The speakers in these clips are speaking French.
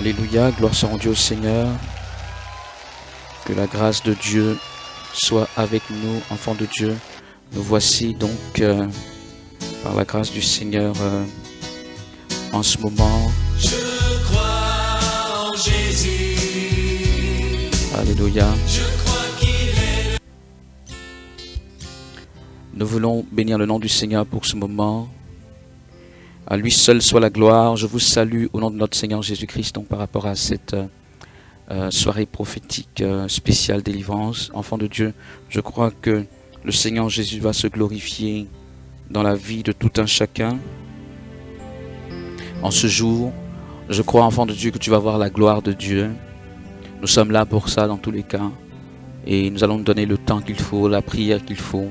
Alléluia, gloire soit rendue au Seigneur. Que la grâce de Dieu soit avec nous, enfants de Dieu. Nous voici donc, par la grâce du Seigneur, en ce moment. Je crois en Jésus. Alléluia. Je crois qu'il est. Nous voulons bénir le nom du Seigneur pour ce moment. À lui seul soit la gloire. Je vous salue au nom de notre Seigneur Jésus-Christ, donc par rapport à cette soirée prophétique spéciale délivrance. Enfants de Dieu, je crois que le Seigneur Jésus va se glorifier dans la vie de tout un chacun. En ce jour, je crois, enfant de Dieu, que tu vas voir la gloire de Dieu. Nous sommes là pour ça dans tous les cas. Et nous allons nous donner le temps qu'il faut, la prière qu'il faut.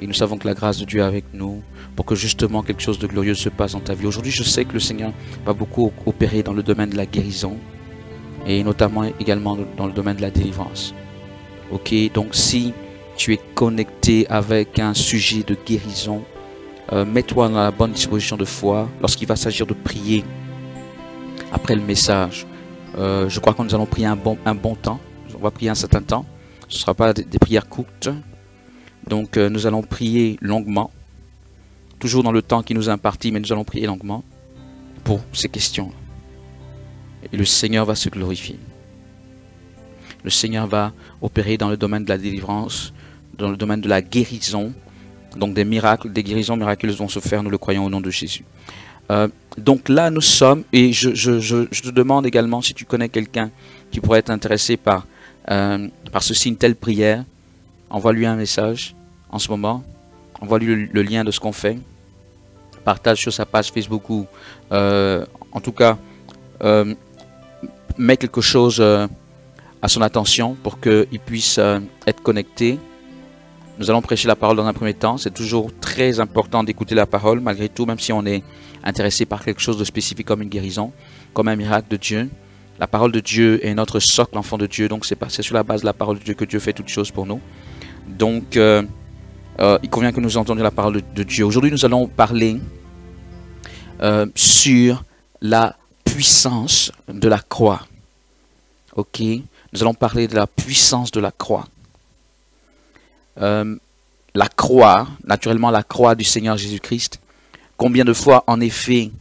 Et nous savons que la grâce de Dieu est avec nous pour que justement quelque chose de glorieux se passe dans ta vie. Aujourd'hui, je sais que le Seigneur va beaucoup opérer dans le domaine de la guérison et notamment également dans le domaine de la délivrance. Ok, donc si tu es connecté avec un sujet de guérison, mets-toi dans la bonne disposition de foi lorsqu'il va s'agir de prier après le message. Je crois que nous allons prier un bon temps. On va prier un certain temps. Ce ne sera pas des prières courtes. Donc nous allons prier longuement, toujours dans le temps qui nous est imparti, mais nous allons prier longuement pour ces questions. Et le Seigneur va se glorifier. Le Seigneur va opérer dans le domaine de la délivrance, dans le domaine de la guérison. Donc des miracles, des guérisons miraculeuses vont se faire, nous le croyons au nom de Jésus. Donc là nous sommes, et je te demande également si tu connais quelqu'un qui pourrait être intéressé par ceci, une telle prière. Envoie-lui un message en ce moment. Envoie-lui le lien de ce qu'on fait. Partage sur sa page Facebook ou en tout cas mets quelque chose à son attention pour qu'il puisse être connecté. Nous allons prêcher la parole dans un premier temps. C'est toujours très important d'écouter la parole malgré tout, même si on est intéressé par quelque chose de spécifique comme une guérison, comme un miracle de Dieu. La parole de Dieu est notre socle, enfant de Dieu. Donc c'est sur la base de la parole de Dieu que Dieu fait toutes choses pour nous. Donc, il convient que nous entendions la parole de Dieu. Aujourd'hui, nous allons parler sur la puissance de la croix. Ok, nous allons parler de la puissance de la croix. La croix, naturellement la croix du Seigneur Jésus-Christ. Combien de fois, en effet,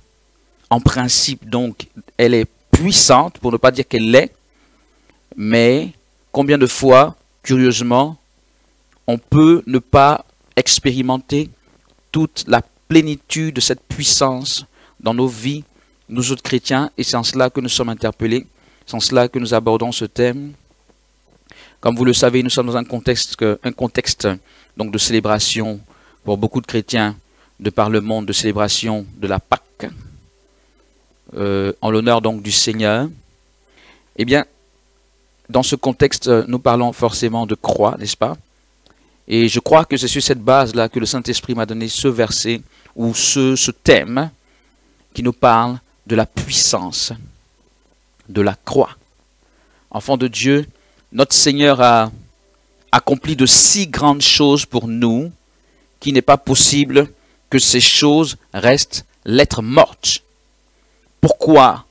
en principe, donc, elle est puissante, pour ne pas dire qu'elle l'est, mais combien de fois, curieusement, on peut ne pas expérimenter toute la plénitude de cette puissance dans nos vies, nous autres chrétiens, et c'est en cela que nous sommes interpellés, c'est en cela que nous abordons ce thème. Comme vous le savez, nous sommes dans un contexte donc de célébration pour beaucoup de chrétiens de par le monde, de célébration de la Pâque, en l'honneur donc du Seigneur. Eh bien, dans ce contexte, nous parlons forcément de croix, n'est-ce pas? Et je crois que c'est sur cette base-là que le Saint-Esprit m'a donné ce verset, ou ce thème, qui nous parle de la puissance de la croix. Enfants de Dieu, notre Seigneur a accompli de si grandes choses pour nous, qu'il n'est pas possible que ces choses restent lettres mortes. Pourquoi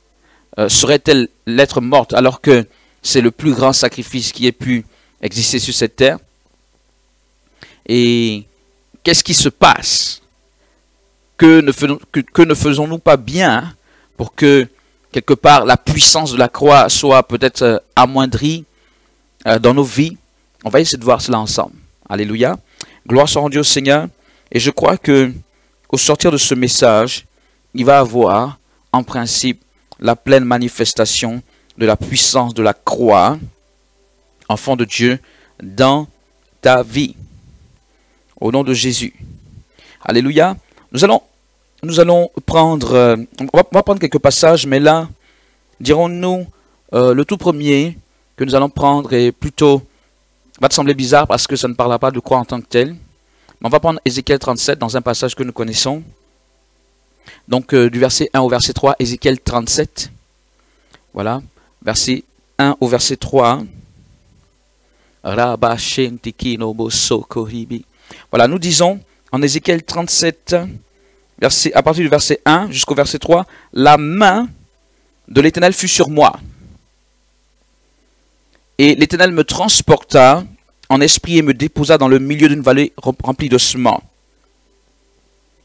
serait-elle lettre morte alors que c'est le plus grand sacrifice qui ait pu exister sur cette terre? Et qu'est-ce qui se passe? Que ne faisons-nous pas bien pour que, quelque part, la puissance de la croix soit peut-être amoindrie dans nos vies? On va essayer de voir cela ensemble. Alléluia. Gloire soit rendue au Seigneur. Et je crois que, au sortir de ce message, il va avoir, en principe, la pleine manifestation de la puissance de la croix, enfant de Dieu, dans ta vie. Au nom de Jésus. Alléluia. Nous allons prendre, on va prendre quelques passages, mais là, dirons-nous, le tout premier que nous allons prendre est plutôt, va te sembler bizarre parce que ça ne parlera pas de croix en tant que tel. Mais on va prendre Ézéchiel 37 dans un passage que nous connaissons. Donc du verset 1 au verset 3, Ézéchiel 37. Voilà, verset 1 au verset 3. Voilà, nous disons en Ézéchiel 37, à partir du verset 1 jusqu'au verset 3, la main de l'Éternel fut sur moi. Et l'Éternel me transporta en esprit et me déposa dans le milieu d'une vallée remplie d'ossements.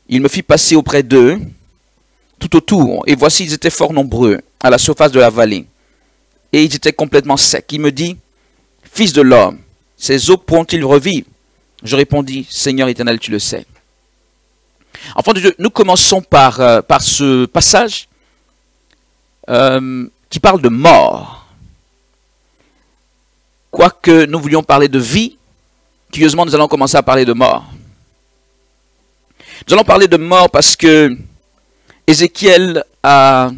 Il me fit passer auprès d'eux, tout autour, et voici, ils étaient fort nombreux à la surface de la vallée. Et ils étaient complètement secs. Il me dit, Fils de l'homme, ces eaux pourront-ils revivre? Je répondis, Seigneur éternel, tu le sais. Enfants de Dieu, nous commençons par ce passage qui parle de mort. Quoique nous voulions parler de vie, curieusement nous allons commencer à parler de mort. Nous allons parler de mort parce que Ézéchiel a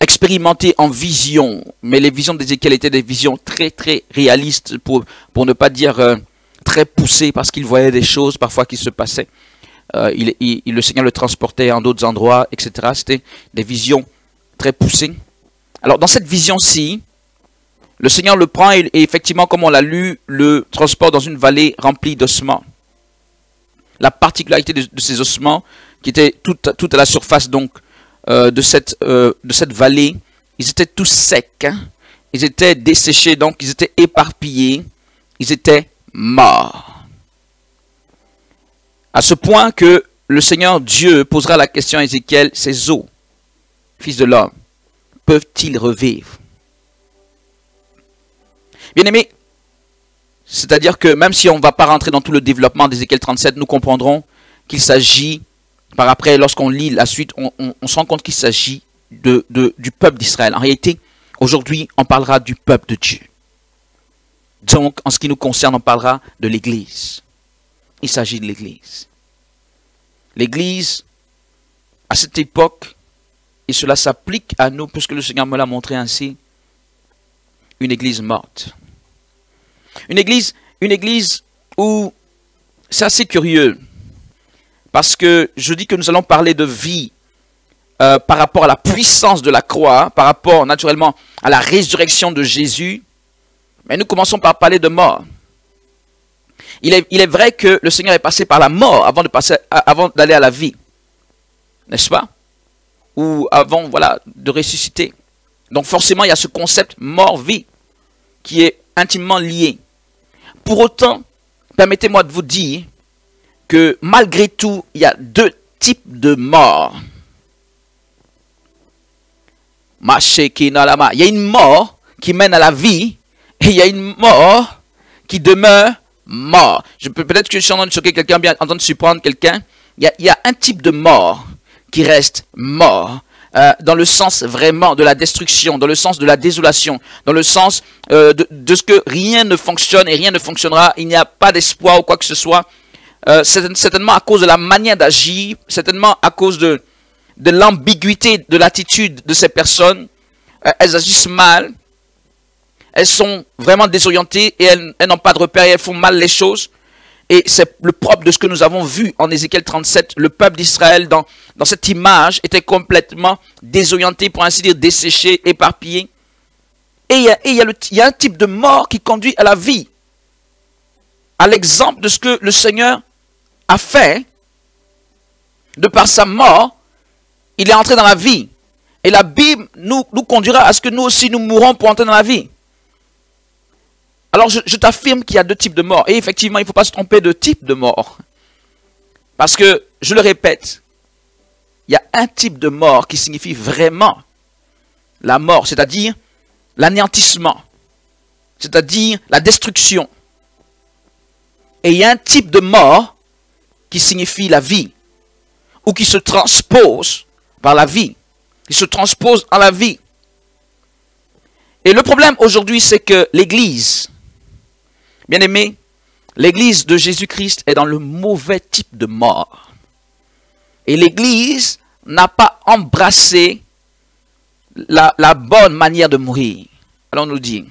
expérimenté en vision, mais les visions d'Ézéchiel étaient des visions très très réalistes, pour ne pas dire très poussées, parce qu'il voyait des choses parfois qui se passaient. Le Seigneur le transportait en d'autres endroits, etc. C'était des visions très poussées. Alors dans cette vision-ci, le Seigneur le prend et effectivement, comme on l'a lu, le transporte dans une vallée remplie d'ossements. La particularité de ces ossements, qui étaient tout à la surface donc de cette vallée, ils étaient tous secs, hein? Ils étaient desséchés, donc ils étaient éparpillés, ils étaient morts. À ce point que le Seigneur Dieu posera la question à Ézéchiel, ces eaux, fils de l'homme, peuvent-ils revivre? Bien-aimés, c'est-à-dire que même si on ne va pas rentrer dans tout le développement d'Ézéchiel 37, nous comprendrons qu'il s'agit, par après, lorsqu'on lit la suite, on se rend compte qu'il s'agit du peuple d'Israël. En réalité, aujourd'hui, on parlera du peuple de Dieu. Donc, en ce qui nous concerne, on parlera de l'Église. Il s'agit de l'Église. L'Église, à cette époque, et cela s'applique à nous, puisque le Seigneur me l'a montré ainsi, une Église morte. Une église où c'est assez curieux, parce que je dis que nous allons parler de vie par rapport à la puissance de la croix, par rapport naturellement à la résurrection de Jésus, mais nous commençons par parler de mort. Il est vrai que le Seigneur est passé par la mort avant d'aller à la vie, n'est-ce pas? Ou avant, voilà, de ressusciter. Donc forcément, il y a ce concept mort-vie qui est intimement lié. Pour autant, permettez-moi de vous dire que malgré tout, il y a deux types de morts. Il y a une mort qui mène à la vie et il y a une mort qui demeure mort. Peut-être que je suis en train de choquer quelqu'un, bien en train de surprendre quelqu'un. Il y a un type de mort qui reste mort. Dans le sens vraiment de la destruction, dans le sens de la désolation, dans le sens de ce que rien ne fonctionne et rien ne fonctionnera, il n'y a pas d'espoir ou quoi que ce soit, certainement à cause de la manière d'agir, certainement à cause de l'ambiguïté de l'attitude de ces personnes. Elles agissent mal, elles sont vraiment désorientées et elles n'ont pas de repère et elles font mal les choses. Et c'est le propre de ce que nous avons vu en Ézéchiel 37. Le peuple d'Israël, dans cette image, était complètement désorienté, pour ainsi dire, desséché, éparpillé. Et il y a un type de mort qui conduit à la vie. À l'exemple de ce que le Seigneur a fait, de par sa mort, il est entré dans la vie. Et la Bible nous conduira à ce que nous aussi nous mourrons pour entrer dans la vie. Alors je t'affirme qu'il y a deux types de morts. Et effectivement, il ne faut pas se tromper de type de mort. Parce que, je le répète, il y a un type de mort qui signifie vraiment la mort, c'est-à-dire l'anéantissement, c'est-à-dire la destruction. Et il y a un type de mort qui signifie la vie, ou qui se transpose par la vie, qui se transpose en la vie. Et le problème aujourd'hui, c'est que l'Église, bien aimé, l'Église de Jésus-Christ est dans le mauvais type de mort. Et l'Église n'a pas embrassé la bonne manière de mourir. Alors on nous dit,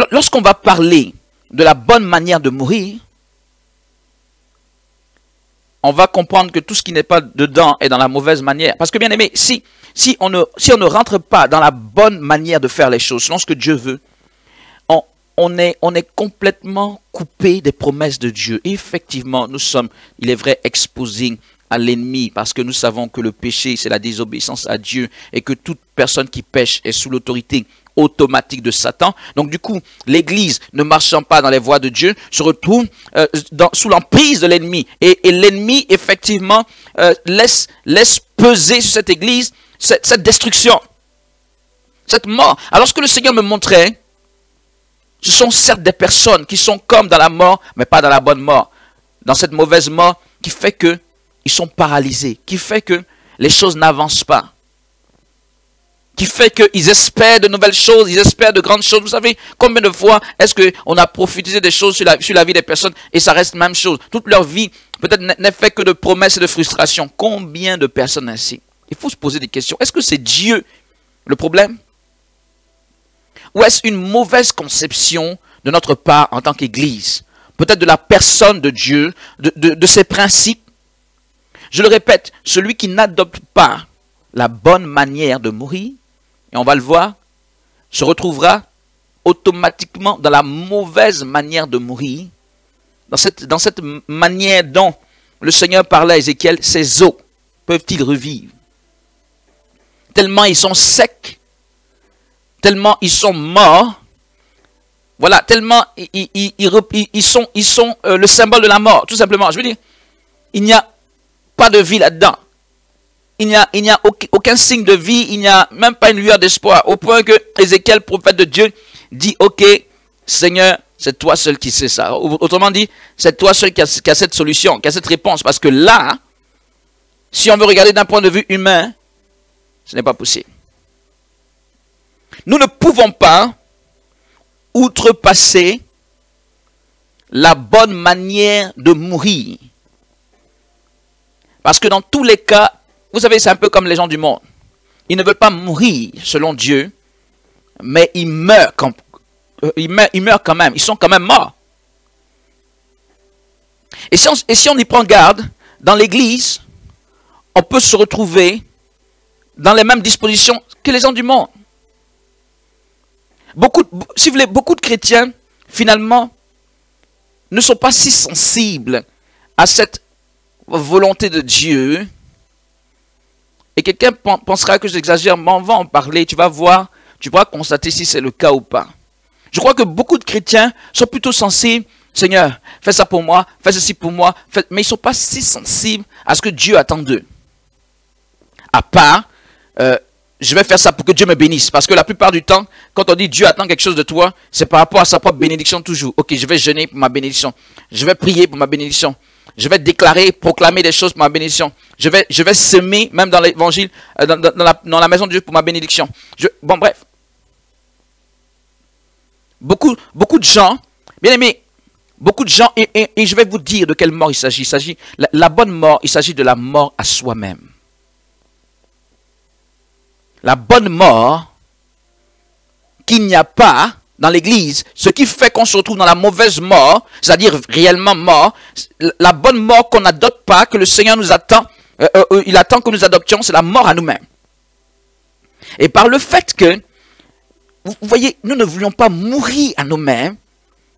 lorsqu'on va parler de la bonne manière de mourir, on va comprendre que tout ce qui n'est pas dedans est dans la mauvaise manière. Parce que bien aimé, si on ne rentre pas dans la bonne manière de faire les choses, selon ce que Dieu veut, on est complètement coupé des promesses de Dieu. Et effectivement, nous sommes, il est vrai, exposés à l'ennemi, parce que nous savons que le péché, c'est la désobéissance à Dieu, et que toute personne qui pêche est sous l'autorité automatique de Satan. Donc du coup, l'Église, ne marchant pas dans les voies de Dieu, se retrouve sous l'emprise de l'ennemi. Et l'ennemi, effectivement, laisse peser sur cette Église cette destruction, cette mort. Alors ce que le Seigneur me montrait, ce sont certes des personnes qui sont comme dans la mort, mais pas dans la bonne mort. Dans cette mauvaise mort qui fait que ils sont paralysés, qui fait que les choses n'avancent pas, qui fait qu'ils espèrent de nouvelles choses, ils espèrent de grandes choses. Vous savez, combien de fois est-ce qu'on a profité des choses sur la vie des personnes et ça reste la même chose. Toute leur vie, peut-être, n'est fait que de promesses et de frustrations. Combien de personnes ainsi? Il faut se poser des questions. Est-ce que c'est Dieu le problème? Ou est-ce une mauvaise conception de notre part en tant qu'Église? Peut-être de la personne de Dieu, de ses principes. Je le répète, celui qui n'adopte pas la bonne manière de mourir, et on va le voir, se retrouvera automatiquement dans la mauvaise manière de mourir, dans cette manière dont le Seigneur parlait à Ézéchiel, ces os peuvent-ils revivre? Tellement ils sont secs, tellement ils sont morts, voilà, tellement ils sont le symbole de la mort, tout simplement. Je veux dire, il n'y a pas de vie là-dedans. Il n'y a aucun signe de vie, il n'y a même pas une lueur d'espoir, au point que Ézéchiel, prophète de Dieu, dit, ok, Seigneur, c'est toi seul qui sais ça. Autrement dit, c'est toi seul qui a cette solution, qui a cette réponse. Parce que là, si on veut regarder d'un point de vue humain, ce n'est pas possible. Nous ne pouvons pas outrepasser la bonne manière de mourir. Parce que dans tous les cas, vous savez, c'est un peu comme les gens du monde. Ils ne veulent pas mourir selon Dieu, mais ils meurent quand même. Ils sont quand même morts. Et si on y prend garde, dans l'Église, on peut se retrouver dans les mêmes dispositions que les gens du monde. Si vous voulez, beaucoup de chrétiens, finalement, ne sont pas si sensibles à cette volonté de Dieu. Et quelqu'un pensera que j'exagère, mais on va en parler, tu vas voir, tu pourras constater si c'est le cas ou pas. Je crois que beaucoup de chrétiens sont plutôt sensibles, Seigneur, fais ça pour moi, fais ceci pour moi, mais ils ne sont pas si sensibles à ce que Dieu attend d'eux. À part, je vais faire ça pour que Dieu me bénisse. Parce que la plupart du temps, quand on dit Dieu attend quelque chose de toi, c'est par rapport à sa propre bénédiction toujours. Ok, je vais jeûner pour ma bénédiction. Je vais prier pour ma bénédiction. Je vais déclarer, proclamer des choses pour ma bénédiction. Je vais semer, même dans l'évangile, dans la maison de Dieu pour ma bénédiction. Bon, bref. Beaucoup de gens, bien aimés, beaucoup de gens, et je vais vous dire de quelle mort il s'agit. Il s'agit, la bonne mort, il s'agit de la mort à soi-même. La bonne mort qu'il n'y a pas dans l'Église, ce qui fait qu'on se retrouve dans la mauvaise mort, c'est-à-dire réellement mort, la bonne mort qu'on n'adopte pas, que le Seigneur nous attend, il attend que nous adoptions, c'est la mort à nous-mêmes. Et par le fait que, vous voyez, nous ne voulions pas mourir à nous-mêmes,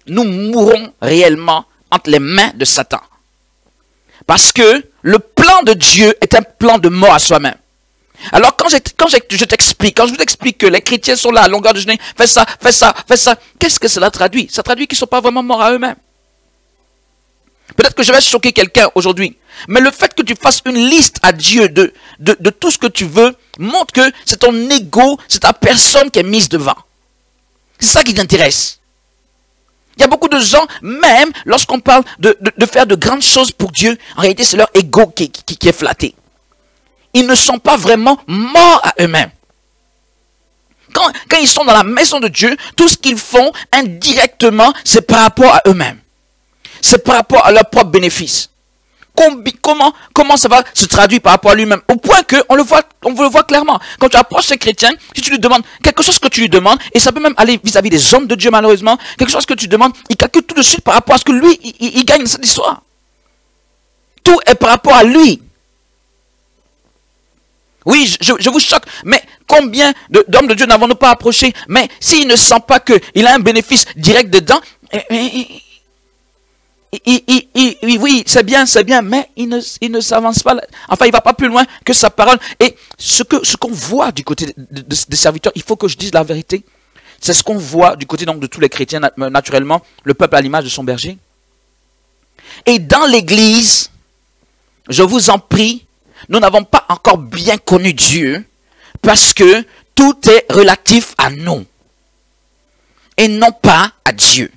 nous mourrons réellement entre les mains de Satan. Parce que le plan de Dieu est un plan de mort à soi-même. Alors quand je t'explique, quand je vous explique que les chrétiens sont là à longueur de journée, fais ça, qu'est-ce que cela traduit? Ça traduit qu'ils ne sont pas vraiment morts à eux-mêmes. Peut-être que je vais choquer quelqu'un aujourd'hui, mais le fait que tu fasses une liste à Dieu de tout ce que tu veux, montre que c'est ton ego, c'est ta personne qui est mise devant. C'est ça qui t'intéresse. Il y a beaucoup de gens, même lorsqu'on parle de faire de grandes choses pour Dieu, en réalité c'est leur ego qui est flatté. Ils ne sont pas vraiment morts à eux-mêmes. Quand ils sont dans la maison de Dieu, tout ce qu'ils font indirectement, c'est par rapport à eux-mêmes. C'est par rapport à leur propre bénéfice. Comment ça va se traduire par rapport à lui-même? Au point qu'on le voit clairement. Quand tu approches un chrétien, si tu lui demandes quelque chose que tu lui demandes, et ça peut même aller vis-à-vis des hommes de Dieu malheureusement, quelque chose que tu demandes, il calcule tout de suite par rapport à ce que lui, il gagne dans cette histoire. Tout est par rapport à lui. Oui, je vous choque, mais combien d'hommes de Dieu n'avons-nous pas approché? Mais s'il ne sent pas qu'il a un bénéfice direct dedans, oui, c'est bien, mais il ne s'avance pas. Enfin, il ne va pas plus loin que sa parole. Et ce qu'on voit du côté des serviteurs, il faut que je dise la vérité. C'est ce qu'on voit du côté donc, de tous les chrétiens, naturellement, le peuple à l'image de son berger. Et dans l'église, je vous en prie, nous n'avons pas encore bien connu Dieu parce que tout est relatif à nous et non pas à Dieu.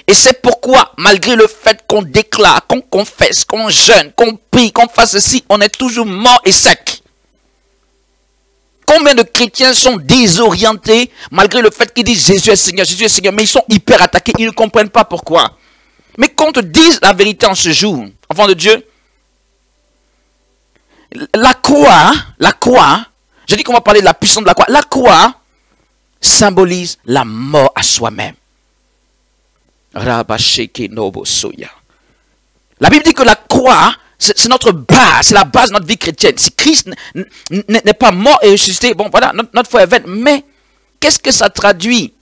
Et c'est pourquoi, malgré le fait qu'on déclare, qu'on confesse, qu'on jeûne, qu'on prie, qu'on fasse ceci, on est toujours mort et sec. Combien de chrétiens sont désorientés malgré le fait qu'ils disent Jésus est Seigneur, mais ils sont hyper attaqués, ils ne comprennent pas pourquoi. Mais qu'on te dise la vérité en ce jour, enfant de Dieu, la croix, je dis qu'on va parler de la puissance de la croix symbolise la mort à soi-même. La Bible dit que la croix, c'est notre base, c'est la base de notre vie chrétienne. Si Christ n'est pas mort et ressuscité, bon voilà, notre foi est vaine. Mais qu'est-ce que ça traduit?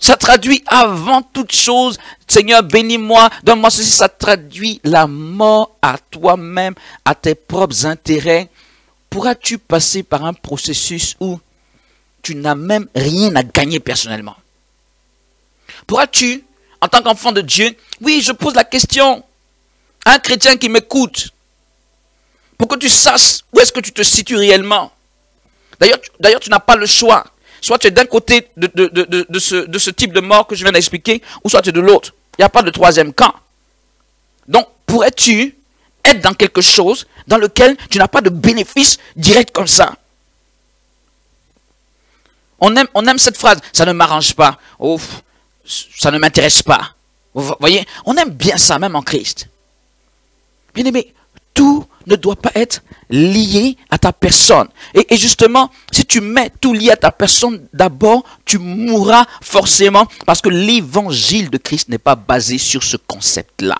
Ça traduit avant toute chose, Seigneur, bénis-moi, donne-moi ceci. Ça traduit la mort à toi-même, à tes propres intérêts. Pourras-tu passer par un processus où tu n'as même rien à gagner personnellement? Pourras-tu, en tant qu'enfant de Dieu, oui, je pose la question à un chrétien qui m'écoute, pour que tu saches où est-ce que tu te situes réellement. D'ailleurs, tu n'as pas le choix. Soit tu es d'un côté de ce type de mort que je viens d'expliquer, ou soit tu es de l'autre. Il n'y a pas de troisième camp. Donc, pourrais-tu être dans quelque chose dans lequel tu n'as pas de bénéfice direct comme ça? On aime cette phrase, ça ne m'arrange pas. Oh, ça ne m'intéresse pas. Vous voyez, on aime bien ça, même en Christ. Bien aimé, tout ne doit pas être lié à ta personne. Et justement, si tu mets tout lié à ta personne, d'abord, tu mourras forcément parce que l'évangile de Christ n'est pas basé sur ce concept-là.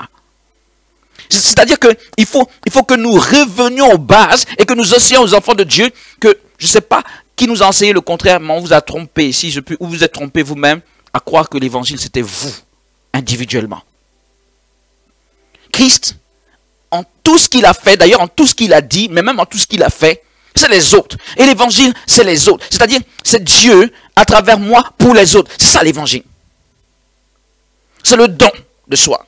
C'est-à-dire qu'il faut que nous revenions aux bases et que nous enseignions aux enfants de Dieu que, je ne sais pas qui nous a enseigné le contraire, mais on vous a trompé, ou vous êtes trompé vous-même, à croire que l'évangile c'était vous, individuellement. Christ, en tout ce qu'il a fait, d'ailleurs en tout ce qu'il a dit, mais même en tout ce qu'il a fait, c'est les autres. Et l'évangile, c'est les autres. C'est-à-dire, c'est Dieu à travers moi pour les autres. C'est ça l'évangile. C'est le don de soi.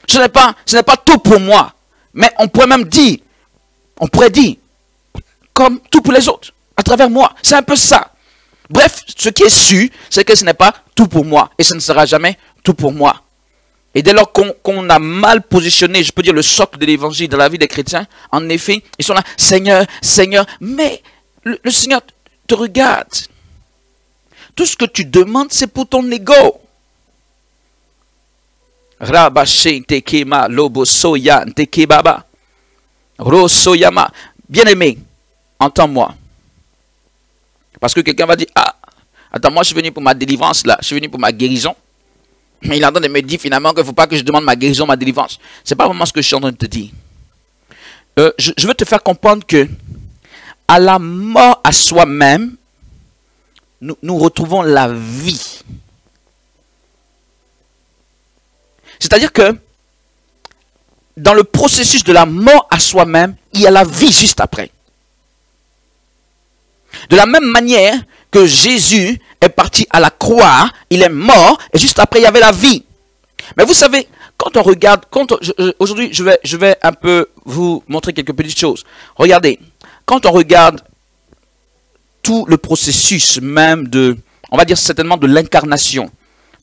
Ce n'est pas tout pour moi, mais on pourrait dire, comme tout pour les autres, à travers moi. C'est un peu ça. Bref, ce qui est sûr, c'est que ce n'est pas tout pour moi. Et ce ne sera jamais tout pour moi. Et dès lors qu'on a mal positionné, je peux dire, le socle de l'évangile dans la vie des chrétiens, en effet, ils sont là, Seigneur, Seigneur. Mais le Seigneur te regarde. Tout ce que tu demandes, c'est pour ton ego. Bien-aimé, entends-moi. Parce que quelqu'un va dire, ah, attends, moi je suis venu pour ma délivrance là, je suis venu pour ma guérison. Mais il est en train de me dire finalement qu'il ne faut pas que je demande ma guérison, ma délivrance. Ce n'est pas vraiment ce que je suis en train de te dire. Je veux te faire comprendre que à la mort à soi-même, nous retrouvons la vie. C'est-à-dire que dans le processus de la mort à soi-même, il y a la vie juste après. De la même manière que Jésus est parti à la croix, il est mort, et juste après il y avait la vie. Mais vous savez, quand on regarde, aujourd'hui je vais un peu vous montrer quelques petites choses. Regardez, quand on regarde tout le processus même de, on va dire certainement de l'incarnation,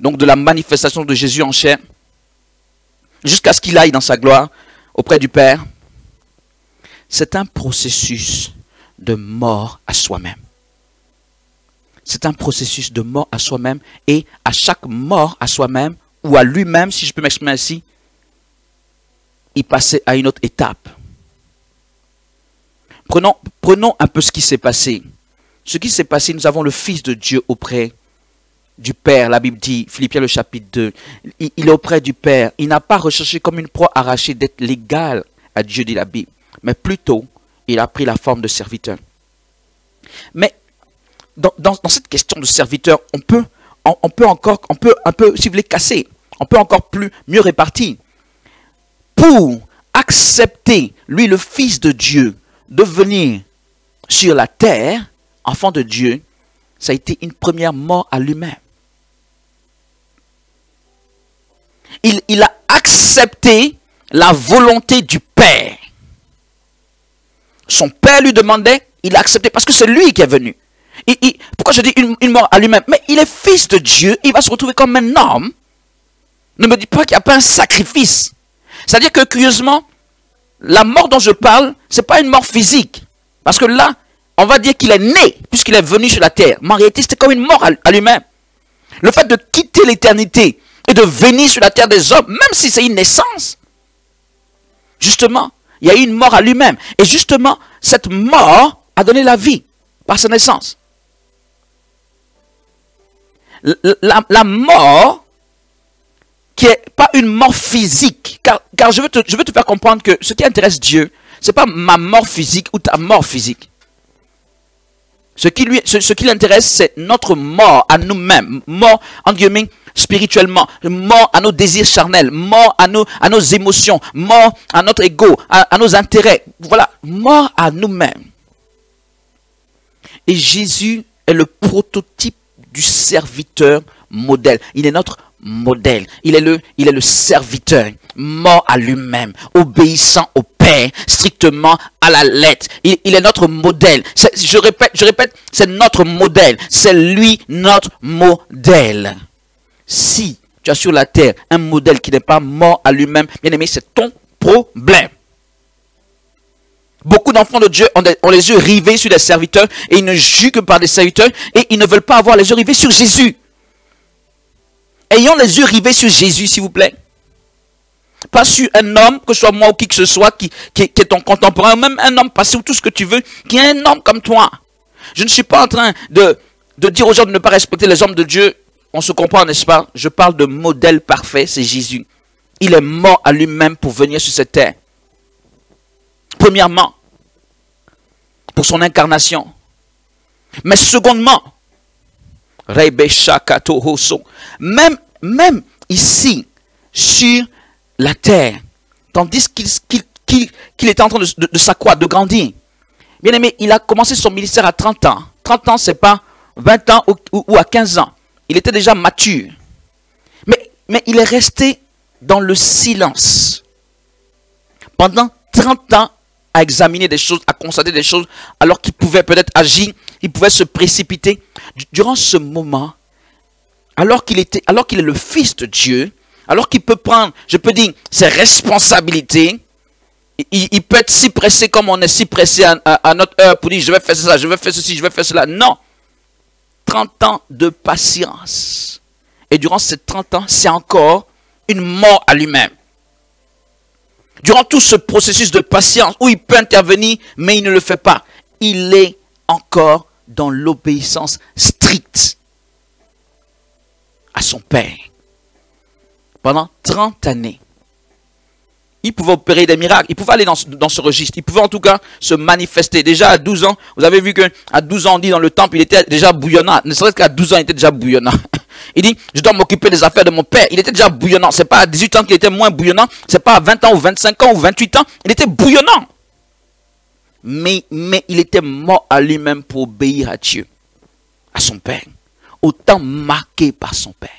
donc de la manifestation de Jésus en chair, jusqu'à ce qu'il aille dans sa gloire auprès du Père, c'est un processus de mort à soi-même. C'est un processus de mort à soi-même, et à chaque mort à soi-même, ou à lui-même, si je peux m'exprimer ainsi, il passait à une autre étape. Prenons un peu ce qui s'est passé. Ce qui s'est passé, nous avons le Fils de Dieu auprès du Père. La Bible dit, Philippiens le chapitre 2, il est auprès du Père. Il n'a pas recherché comme une proie arrachée d'être l'égal à Dieu, dit la Bible. Mais plutôt, il a pris la forme de serviteur. Mais dans cette question de serviteur, on peut un peu, si vous voulez, casser. On peut encore mieux répartir. Pour accepter, lui, le Fils de Dieu, de venir sur la terre, enfant de Dieu, ça a été une première mort à lui-même. Il a accepté la volonté du Père. Son Père lui demandait, il a accepté parce que c'est lui qui est venu. Pourquoi je dis une mort à lui-même? Mais il est fils de Dieu, il va se retrouver comme un homme. Ne me dis pas qu'il n'y a pas un sacrifice. C'est-à-dire que curieusement, la mort dont je parle, ce n'est pas une mort physique. Parce que là, on va dire qu'il est né, puisqu'il est venu sur la terre. Mais en réalité, c'était comme une mort à lui-même. Le fait de quitter l'éternité et de venir sur la terre des hommes, même si c'est une naissance, justement, il y a eu une mort à lui-même. Et justement, cette mort a donné la vie par sa naissance. La mort qui n'est pas une mort physique, car je veux te faire comprendre que ce qui intéresse Dieu, ce n'est pas ma mort physique ou ta mort physique. Ce qui l'intéresse, c'est notre mort à nous-mêmes, mort, entre guillemets, spirituellement, mort à nos désirs charnels, mort à nos émotions, mort à notre ego, à nos intérêts. Voilà, mort à nous-mêmes. Et Jésus est le prototype du serviteur modèle. Il est notre modèle. Il est le serviteur, mort à lui-même, obéissant au Père, strictement à la lettre. Il est notre modèle. Je répète, c'est notre modèle. C'est lui notre modèle. Si tu as sur la terre un modèle qui n'est pas mort à lui-même, bien aimé, c'est ton problème. Beaucoup d'enfants de Dieu ont les yeux rivés sur des serviteurs et ils ne jugent que par des serviteurs et ils ne veulent pas avoir les yeux rivés sur Jésus. Ayons les yeux rivés sur Jésus, s'il vous plaît. Pas sur un homme, que ce soit moi ou qui que ce soit, qui est ton contemporain, même un homme passé ou tout ce que tu veux, qui est un homme comme toi. Je ne suis pas en train de dire aux gens de ne pas respecter les hommes de Dieu. On se comprend, n'est-ce pas? Je parle de modèle parfait, c'est Jésus. Il est mort à lui-même pour venir sur cette terre. Premièrement, pour son incarnation. Mais secondement, même ici, sur la terre, tandis qu'il était en train de s'accroître, de grandir. Bien aimé, il a commencé son ministère à 30 ans. 30 ans, c'est pas 20 ans ou à 15 ans. Il était déjà mature. Mais il est resté dans le silence. Pendant 30 ans, à examiner des choses, à constater des choses, alors qu'il pouvait peut-être agir, il pouvait se précipiter. Durant ce moment, alors qu'il est le Fils de Dieu, alors qu'il peut prendre, je peux dire, ses responsabilités, il peut être si pressé comme on est si pressé à notre heure pour dire je vais faire ça, je vais faire ceci, je vais faire cela. Non. 30 ans de patience. Et durant ces 30 ans, c'est encore une mort à lui-même. Durant tout ce processus de patience où il peut intervenir, mais il ne le fait pas. Il est encore dans l'obéissance stricte à son Père. Pendant 30 années. Il pouvait opérer des miracles. Il pouvait aller dans ce registre. Il pouvait en tout cas se manifester. Déjà à 12 ans, vous avez vu qu'à 12 ans, on dit dans le temple, il était déjà bouillonnant. Ne serait-ce qu'à 12 ans, il était déjà bouillonnant. Il dit, je dois m'occuper des affaires de mon père. Il était déjà bouillonnant. Ce n'est pas à 18 ans qu'il était moins bouillonnant. Ce n'est pas à 20 ans ou 25 ans ou 28 ans. Il était bouillonnant. Mais il était mort à lui-même pour obéir à Dieu, à son Père. Autant marqué par son Père.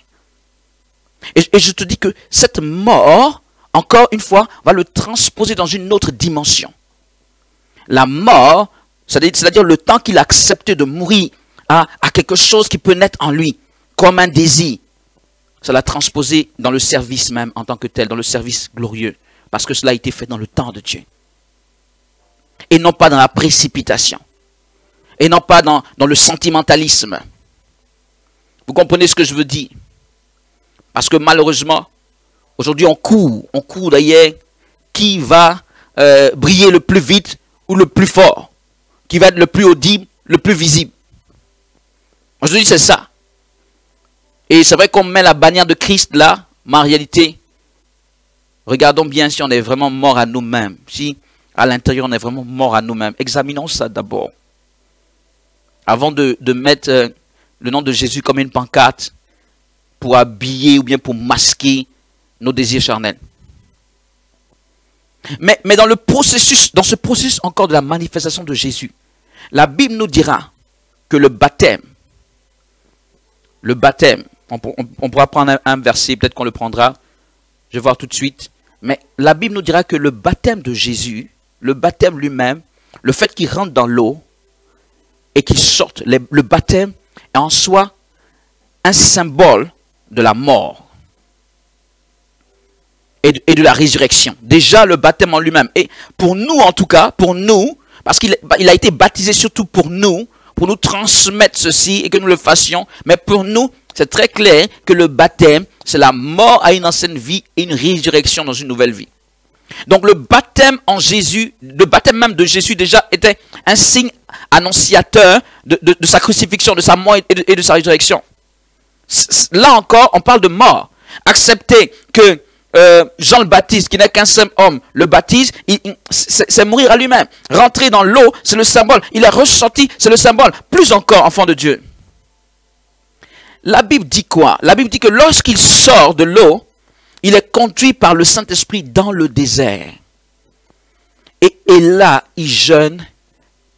Et je te dis que cette mort, encore une fois, va le transposer dans une autre dimension. La mort, c'est-à-dire le temps qu'il a accepté de mourir à quelque chose qui peut naître en lui, comme un désir. Ça l'a transposé dans le service même en tant que tel, dans le service glorieux. Parce que cela a été fait dans le temps de Dieu. Et non pas dans la précipitation. Et non pas dans le sentimentalisme. Vous comprenez ce que je veux dire? Parce que malheureusement, aujourd'hui on court d'ailleurs, qui va briller le plus vite ou le plus fort, qui va être le plus audible, le plus visible. Aujourd'hui c'est ça. Et c'est vrai qu'on met la bannière de Christ là, mais en réalité, regardons bien si on est vraiment mort à nous-mêmes, si à l'intérieur on est vraiment mort à nous-mêmes. Examinons ça d'abord. avant de mettre le nom de Jésus comme une pancarte pour habiller ou bien pour masquer nos désirs charnels. Mais dans ce processus encore de la manifestation de Jésus, la Bible nous dira que le baptême, on pourra prendre un verset, peut-être qu'on le prendra, je vais voir tout de suite, mais la Bible nous dira que le baptême de Jésus, le baptême lui-même, le fait qu'il rentre dans l'eau et qu'il sorte, le baptême est en soi un symbole de la mort et de la résurrection. Déjà le baptême en lui-même. Et pour nous en tout cas, pour nous, parce qu'il a été baptisé surtout pour nous transmettre ceci et que nous le fassions, mais pour nous, c'est très clair que le baptême, c'est la mort à une ancienne vie et une résurrection dans une nouvelle vie. Donc le baptême en Jésus, le baptême même de Jésus déjà était un signe annonciateur de sa crucifixion, de sa mort et de sa résurrection. Là encore, on parle de mort. Accepter que Jean le Baptiste, qui n'est qu'un seul homme, le baptise, c'est mourir à lui-même. Rentrer dans l'eau, c'est le symbole. Il est ressorti, c'est le symbole. Plus encore, enfant de Dieu. La Bible dit quoi? La Bible dit que lorsqu'il sort de l'eau, il est conduit par le Saint-Esprit dans le désert. Et là, il jeûne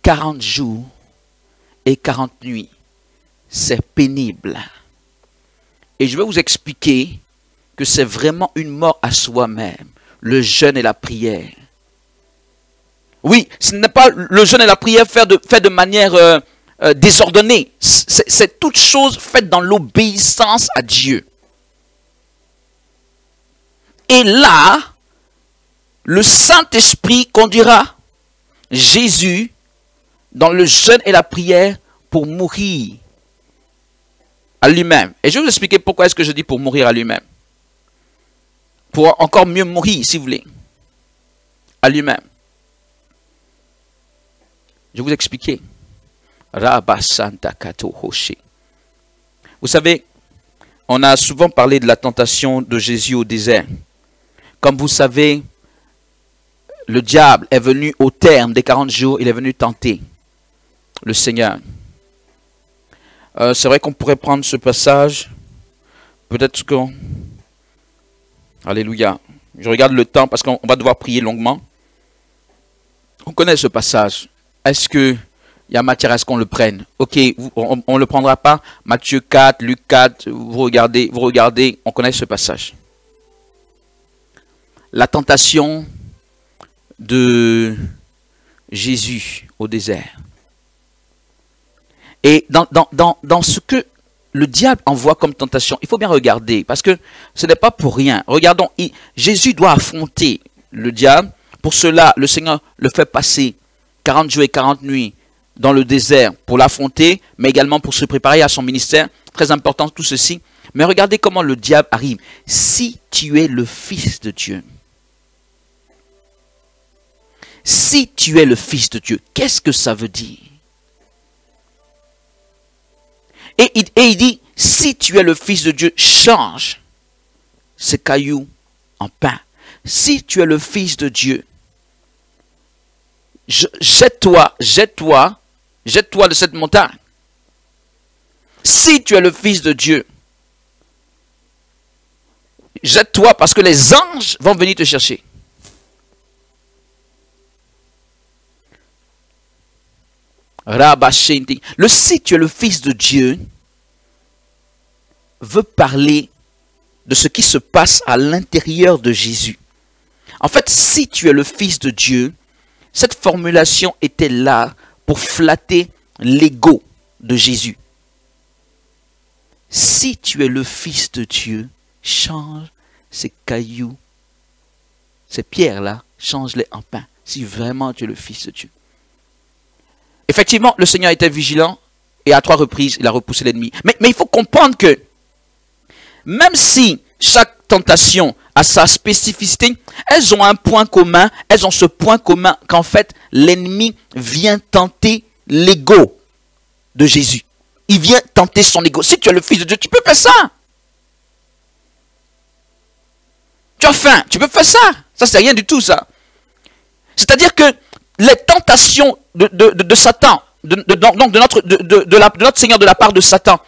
40 jours et 40 nuits. C'est pénible. Et je vais vous expliquer que c'est vraiment une mort à soi-même, le jeûne et la prière. Oui, ce n'est pas le jeûne et la prière fait de manière désordonnée. C'est toute chose faite dans l'obéissance à Dieu. Et là, le Saint-Esprit conduira Jésus dans le jeûne et la prière pour mourir à lui-même. Et je vais vous expliquer pourquoi est-ce que je dis pour mourir à lui-même. Pour encore mieux mourir, si vous voulez, à lui-même. Je vais vous expliquer. Vous savez, on a souvent parlé de la tentation de Jésus au désert. Comme vous savez, le diable est venu au terme des 40 jours, il est venu tenter le Seigneur. C'est vrai qu'on pourrait prendre ce passage, peut-être qu'on... Alléluia. Je regarde le temps parce qu'on va devoir prier longuement. On connaît ce passage. Est-ce qu'il y a matière à ce qu'on le prenne? Ok, on ne le prendra pas. Matthieu 4, Luc 4, vous regardez, on connaît ce passage. La tentation de Jésus au désert. Et dans ce que le diable envoie comme tentation, il faut bien regarder, parce que ce n'est pas pour rien. Regardons, Jésus doit affronter le diable. Pour cela, le Seigneur le fait passer 40 jours et 40 nuits dans le désert pour l'affronter, mais également pour se préparer à son ministère. Très important tout ceci. Mais regardez comment le diable arrive. Si tu es le Fils de Dieu, si tu es le Fils de Dieu, qu'est-ce que ça veut dire? Et il dit, si tu es le Fils de Dieu, change ces cailloux en pain. Si tu es le Fils de Dieu, jette-toi de cette montagne. Si tu es le Fils de Dieu, jette-toi parce que les anges vont venir te chercher. Le si tu es le Fils de Dieu veut parler de ce qui se passe à l'intérieur de Jésus. En fait, si tu es le Fils de Dieu, cette formulation était là pour flatter l'ego de Jésus. Si tu es le Fils de Dieu, change ces cailloux, ces pierres-là, change-les en pain. Si vraiment tu es le Fils de Dieu. Effectivement, le Seigneur était vigilant et à 3 reprises, il a repoussé l'ennemi. Mais il faut comprendre que même si chaque tentation a sa spécificité, elles ont un point commun, elles ont ce point commun qu'en fait, l'ennemi vient tenter l'ego de Jésus. Il vient tenter son ego. Si tu es le Fils de Dieu, tu peux faire ça. Tu as faim, tu peux faire ça. Ça, c'est rien du tout, ça. C'est-à-dire que les tentations de Satan de notre Seigneur de la part de Satan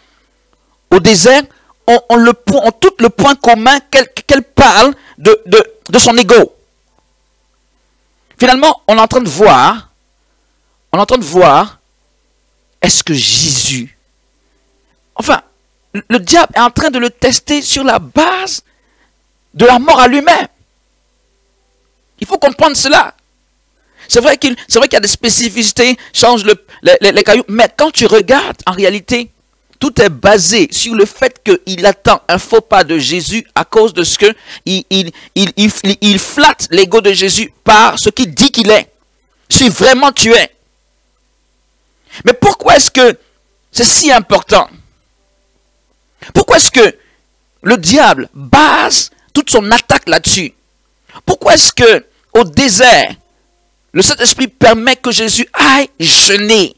au désert on tout le point commun qu'elle parle de son ego. Finalement, on est en train de voir, est-ce que Jésus, enfin, le diable est en train de le tester sur la base de la mort à lui-même. Il faut comprendre cela. C'est vrai qu'il y a des spécificités, change les cailloux, mais quand tu regardes, en réalité, tout est basé sur le fait qu'il attend un faux pas de Jésus à cause de ce que il flatte l'ego de Jésus par ce qu'il dit qu'il est. Si vraiment tu es. Mais pourquoi est-ce que c'est si important? Pourquoi est-ce que le diable base toute son attaque là-dessus? Pourquoi est-ce que au désert, le Saint-Esprit permet que Jésus aille jeûner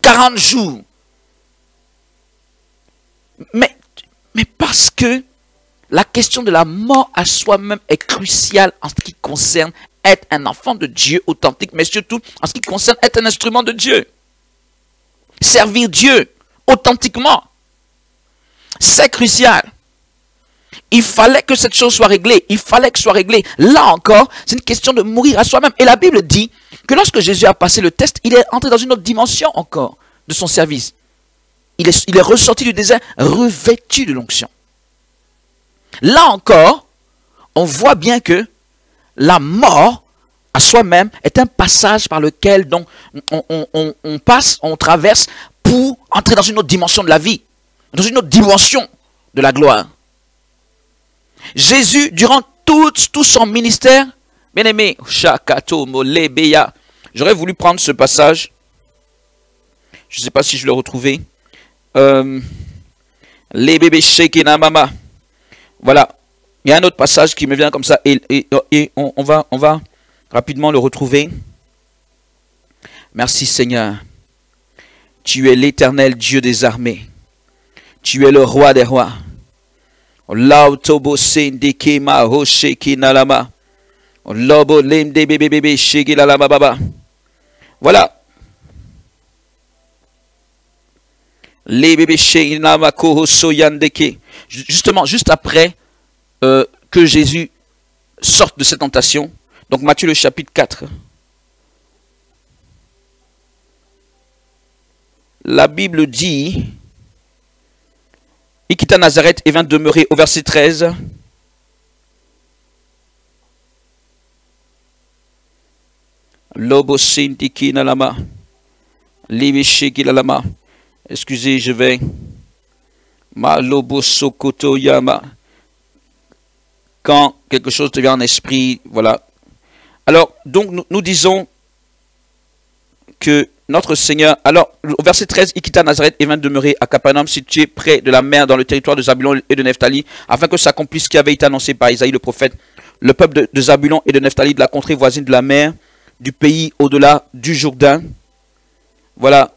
40 jours? Mais parce que la question de la mort à soi-même est cruciale en ce qui concerne être un enfant de Dieu authentique, mais surtout en ce qui concerne être un instrument de Dieu. Servir Dieu authentiquement. C'est crucial. Il fallait que cette chose soit réglée. Il fallait que ce soit réglé. Là encore, c'est une question de mourir à soi-même. Et la Bible dit que lorsque Jésus a passé le test, il est entré dans une autre dimension encore de son service. Il est ressorti du désert revêtu de l'onction. Là encore, on voit bien que la mort à soi-même est un passage par lequel donc, on passe, on traverse pour entrer dans une autre dimension de la vie, dans une autre dimension de la gloire. Jésus, durant tout son ministère, bien aimé, j'aurais voulu prendre ce passage, je ne sais pas si je l'ai retrouvé. Les bébés shekina mama. Voilà. Il y a un autre passage qui me vient comme ça et on va rapidement le retrouver. Merci Seigneur. Tu es l'Éternel Dieu des armées. Tu es le roi des rois. Voilà. Justement, juste après que Jésus sorte de cette tentation, donc Matthieu le chapitre 4, la Bible dit, il quitta Nazareth et vint demeurer au verset 13. Excusez, je vais. Quand quelque chose te vient en esprit, voilà. Alors, donc, nous disons que notre Seigneur, alors, au verset 13, il quitta Nazareth et vint demeurer à Capernaum, situé près de la mer, dans le territoire de Zabulon et de Nephtali, afin que s'accomplisse ce qui avait été annoncé par Isaïe le prophète. Le peuple de Zabulon et de Nephtali, de la contrée voisine de la mer, du pays au-delà du Jourdain, voilà,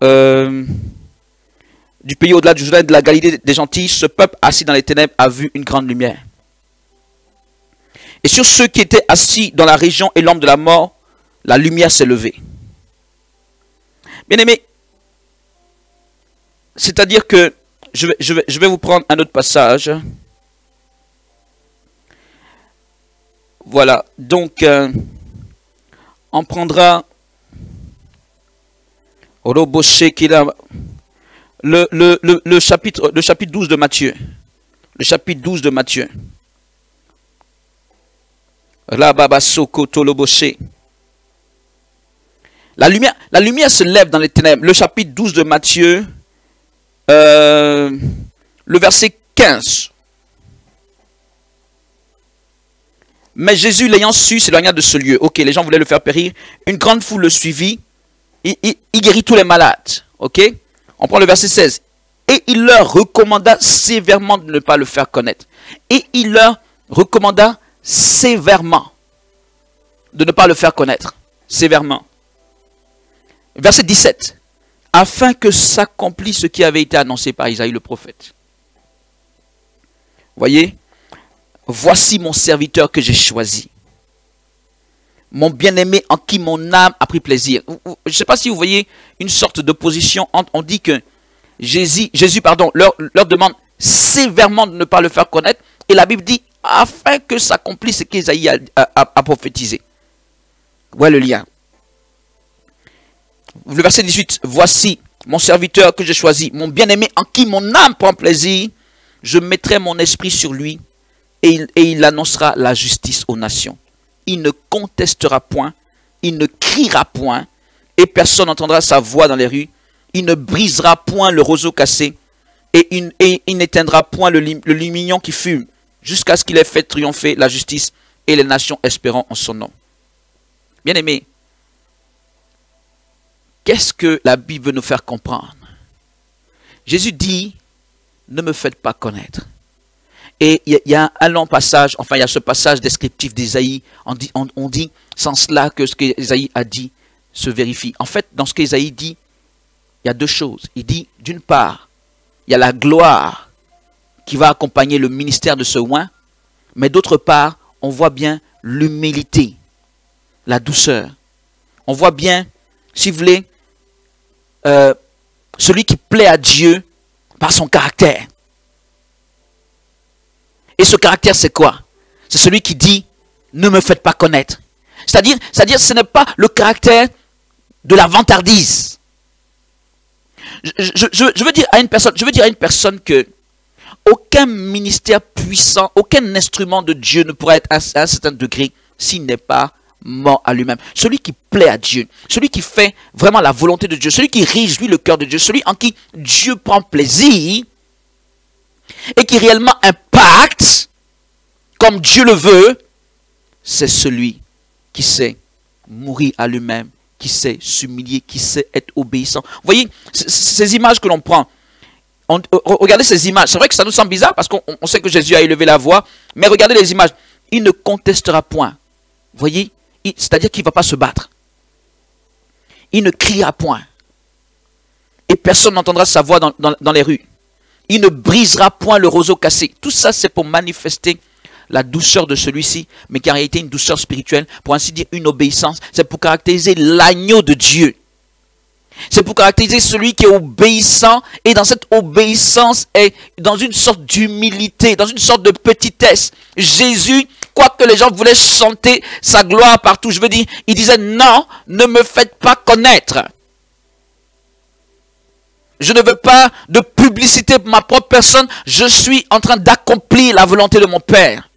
du pays au-delà du Jourdain, de la Galilée des gentils, ce peuple assis dans les ténèbres a vu une grande lumière. Et sur ceux qui étaient assis dans la région et l'ombre de la mort, la lumière s'est levée. Bien aimé, c'est-à-dire que je vais vous prendre un autre passage. Voilà, donc on prendra le chapitre 12 de Matthieu. Le chapitre 12 de Matthieu. La lumière se lève dans les ténèbres. Le chapitre 12 de Matthieu, le verset 15. Mais Jésus, l'ayant su, s'éloigna de ce lieu. Ok, les gens voulaient le faire périr. Une grande foule le suivit. Il guérit tous les malades. Ok, on prend le verset 16. Et il leur recommanda sévèrement de ne pas le faire connaître. Et il leur recommanda sévèrement de ne pas le faire connaître. Sévèrement. Verset 17. Afin que s'accomplisse ce qui avait été annoncé par Isaïe le prophète. Voyez, voici mon serviteur que j'ai choisi. mon bien-aimé en qui mon âme a pris plaisir. Je ne sais pas si vous voyez une sorte d'opposition entre, on dit que Jésus leur demande sévèrement de ne pas le faire connaître, et la Bible dit, afin que s'accomplisse ce qu'Ésaïe a prophétisé. Voilà le lien. Le verset 18, voici mon serviteur que j'ai choisi, mon bien-aimé en qui mon âme prend plaisir, je mettrai mon esprit sur lui et il annoncera la justice aux nations. Il ne contestera point, il ne criera point et personne n'entendra sa voix dans les rues. Il ne brisera point le roseau cassé et il n'éteindra point le lumignon qui fume jusqu'à ce qu'il ait fait triompher la justice et les nations espérant en son nom. Bien-aimés, qu'est-ce que la Bible veut nous faire comprendre? Jésus dit, ne me faites pas connaître. Et il y a un long passage, enfin il y a ce passage descriptif d'Ésaïe, on dit sans cela que ce qu'Ésaïe a dit se vérifie. En fait, dans ce qu'Ésaïe dit, il y a deux choses. Il dit, d'une part, il y a la gloire qui va accompagner le ministère de ce oint, mais d'autre part, on voit bien l'humilité, la douceur. On voit bien, si vous voulez, celui qui plaît à Dieu par son caractère. Et ce caractère, c'est quoi? C'est celui qui dit, ne me faites pas connaître. C'est-à-dire, ce n'est pas le caractère de la vantardise. Je veux dire à une personne que aucun ministère puissant, aucun instrument de Dieu ne pourra être à un certain degré s'il n'est pas mort à lui-même. Celui qui plaît à Dieu, celui qui fait vraiment la volonté de Dieu, celui qui réjouit le cœur de Dieu, celui en qui Dieu prend plaisir et qui réellement impacte comme Dieu le veut, c'est celui qui sait mourir à lui-même, qui sait s'humilier, qui sait être obéissant. Vous voyez, ces images que l'on prend, regardez ces images. C'est vrai que ça nous semble bizarre parce qu'on sait que Jésus a élevé la voix, mais regardez les images. Il ne contestera point. Vous voyez, c'est-à-dire qu'il ne va pas se battre. Il ne criera point. Et personne n'entendra sa voix dans les rues. Il ne brisera point le roseau cassé. Tout ça, c'est pour manifester la douceur de celui-ci, mais qui en réalité une douceur spirituelle, pour ainsi dire une obéissance. C'est pour caractériser l'agneau de Dieu. C'est pour caractériser celui qui est obéissant, et dans cette obéissance est dans une sorte d'humilité, dans une sorte de petitesse. Jésus, quoique les gens voulaient chanter sa gloire partout, je veux dire, il disait non, ne me faites pas connaître. Je ne veux pas de publicité pour ma propre personne, je suis en train d'accomplir la volonté de mon Père.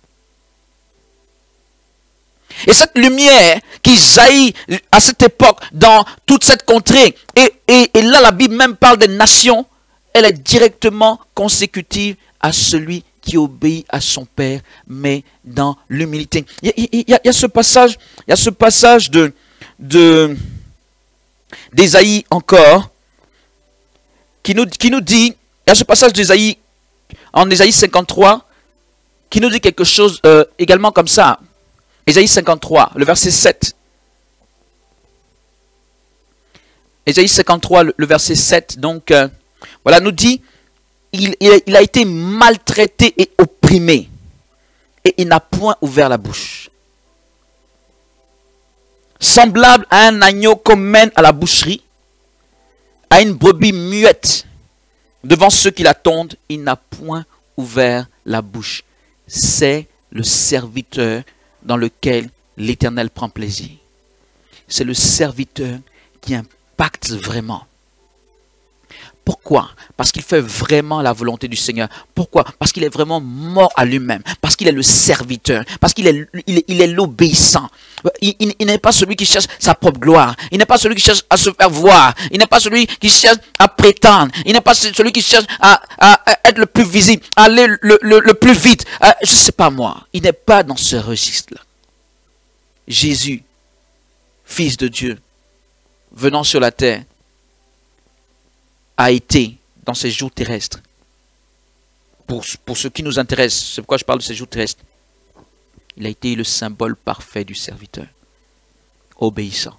Et cette lumière qui jaillit à cette époque dans toute cette contrée, et là la Bible même parle des nations, elle est directement consécutive à celui qui obéit à son Père, mais dans l'humilité. Il y a ce passage d'Ésaïe encore, qui nous dit, il y a ce passage d'Ésaïe, en Ésaïe 53, qui nous dit quelque chose également comme ça. Ésaïe 53, le verset 7. Ésaïe 53, le verset 7, donc, voilà, nous dit, il a été maltraité et opprimé, et il n'a point ouvert la bouche. Semblable à un agneau qu'on mène à la boucherie, à une brebis muette, devant ceux qui l'attendent, il n'a point ouvert la bouche. C'est le serviteur dans lequel l'Éternel prend plaisir. C'est le serviteur qui impacte vraiment. Pourquoi? Parce qu'il fait vraiment la volonté du Seigneur. Pourquoi? Parce qu'il est vraiment mort à lui-même. Parce qu'il est le serviteur. Parce qu'il est l'obéissant. Il n'est pas celui qui cherche sa propre gloire. Il n'est pas celui qui cherche à se faire voir. Il n'est pas celui qui cherche à prétendre. Il n'est pas celui qui cherche à être le plus visible, à aller le plus vite. Je ne sais pas moi. Il n'est pas dans ce registre-là. Jésus, Fils de Dieu, venant sur la terre, a été dans ces jours terrestres. Pour ce qui nous intéresse, c'est pourquoi je parle de ces jours terrestres. Il a été le symbole parfait du serviteur, obéissant,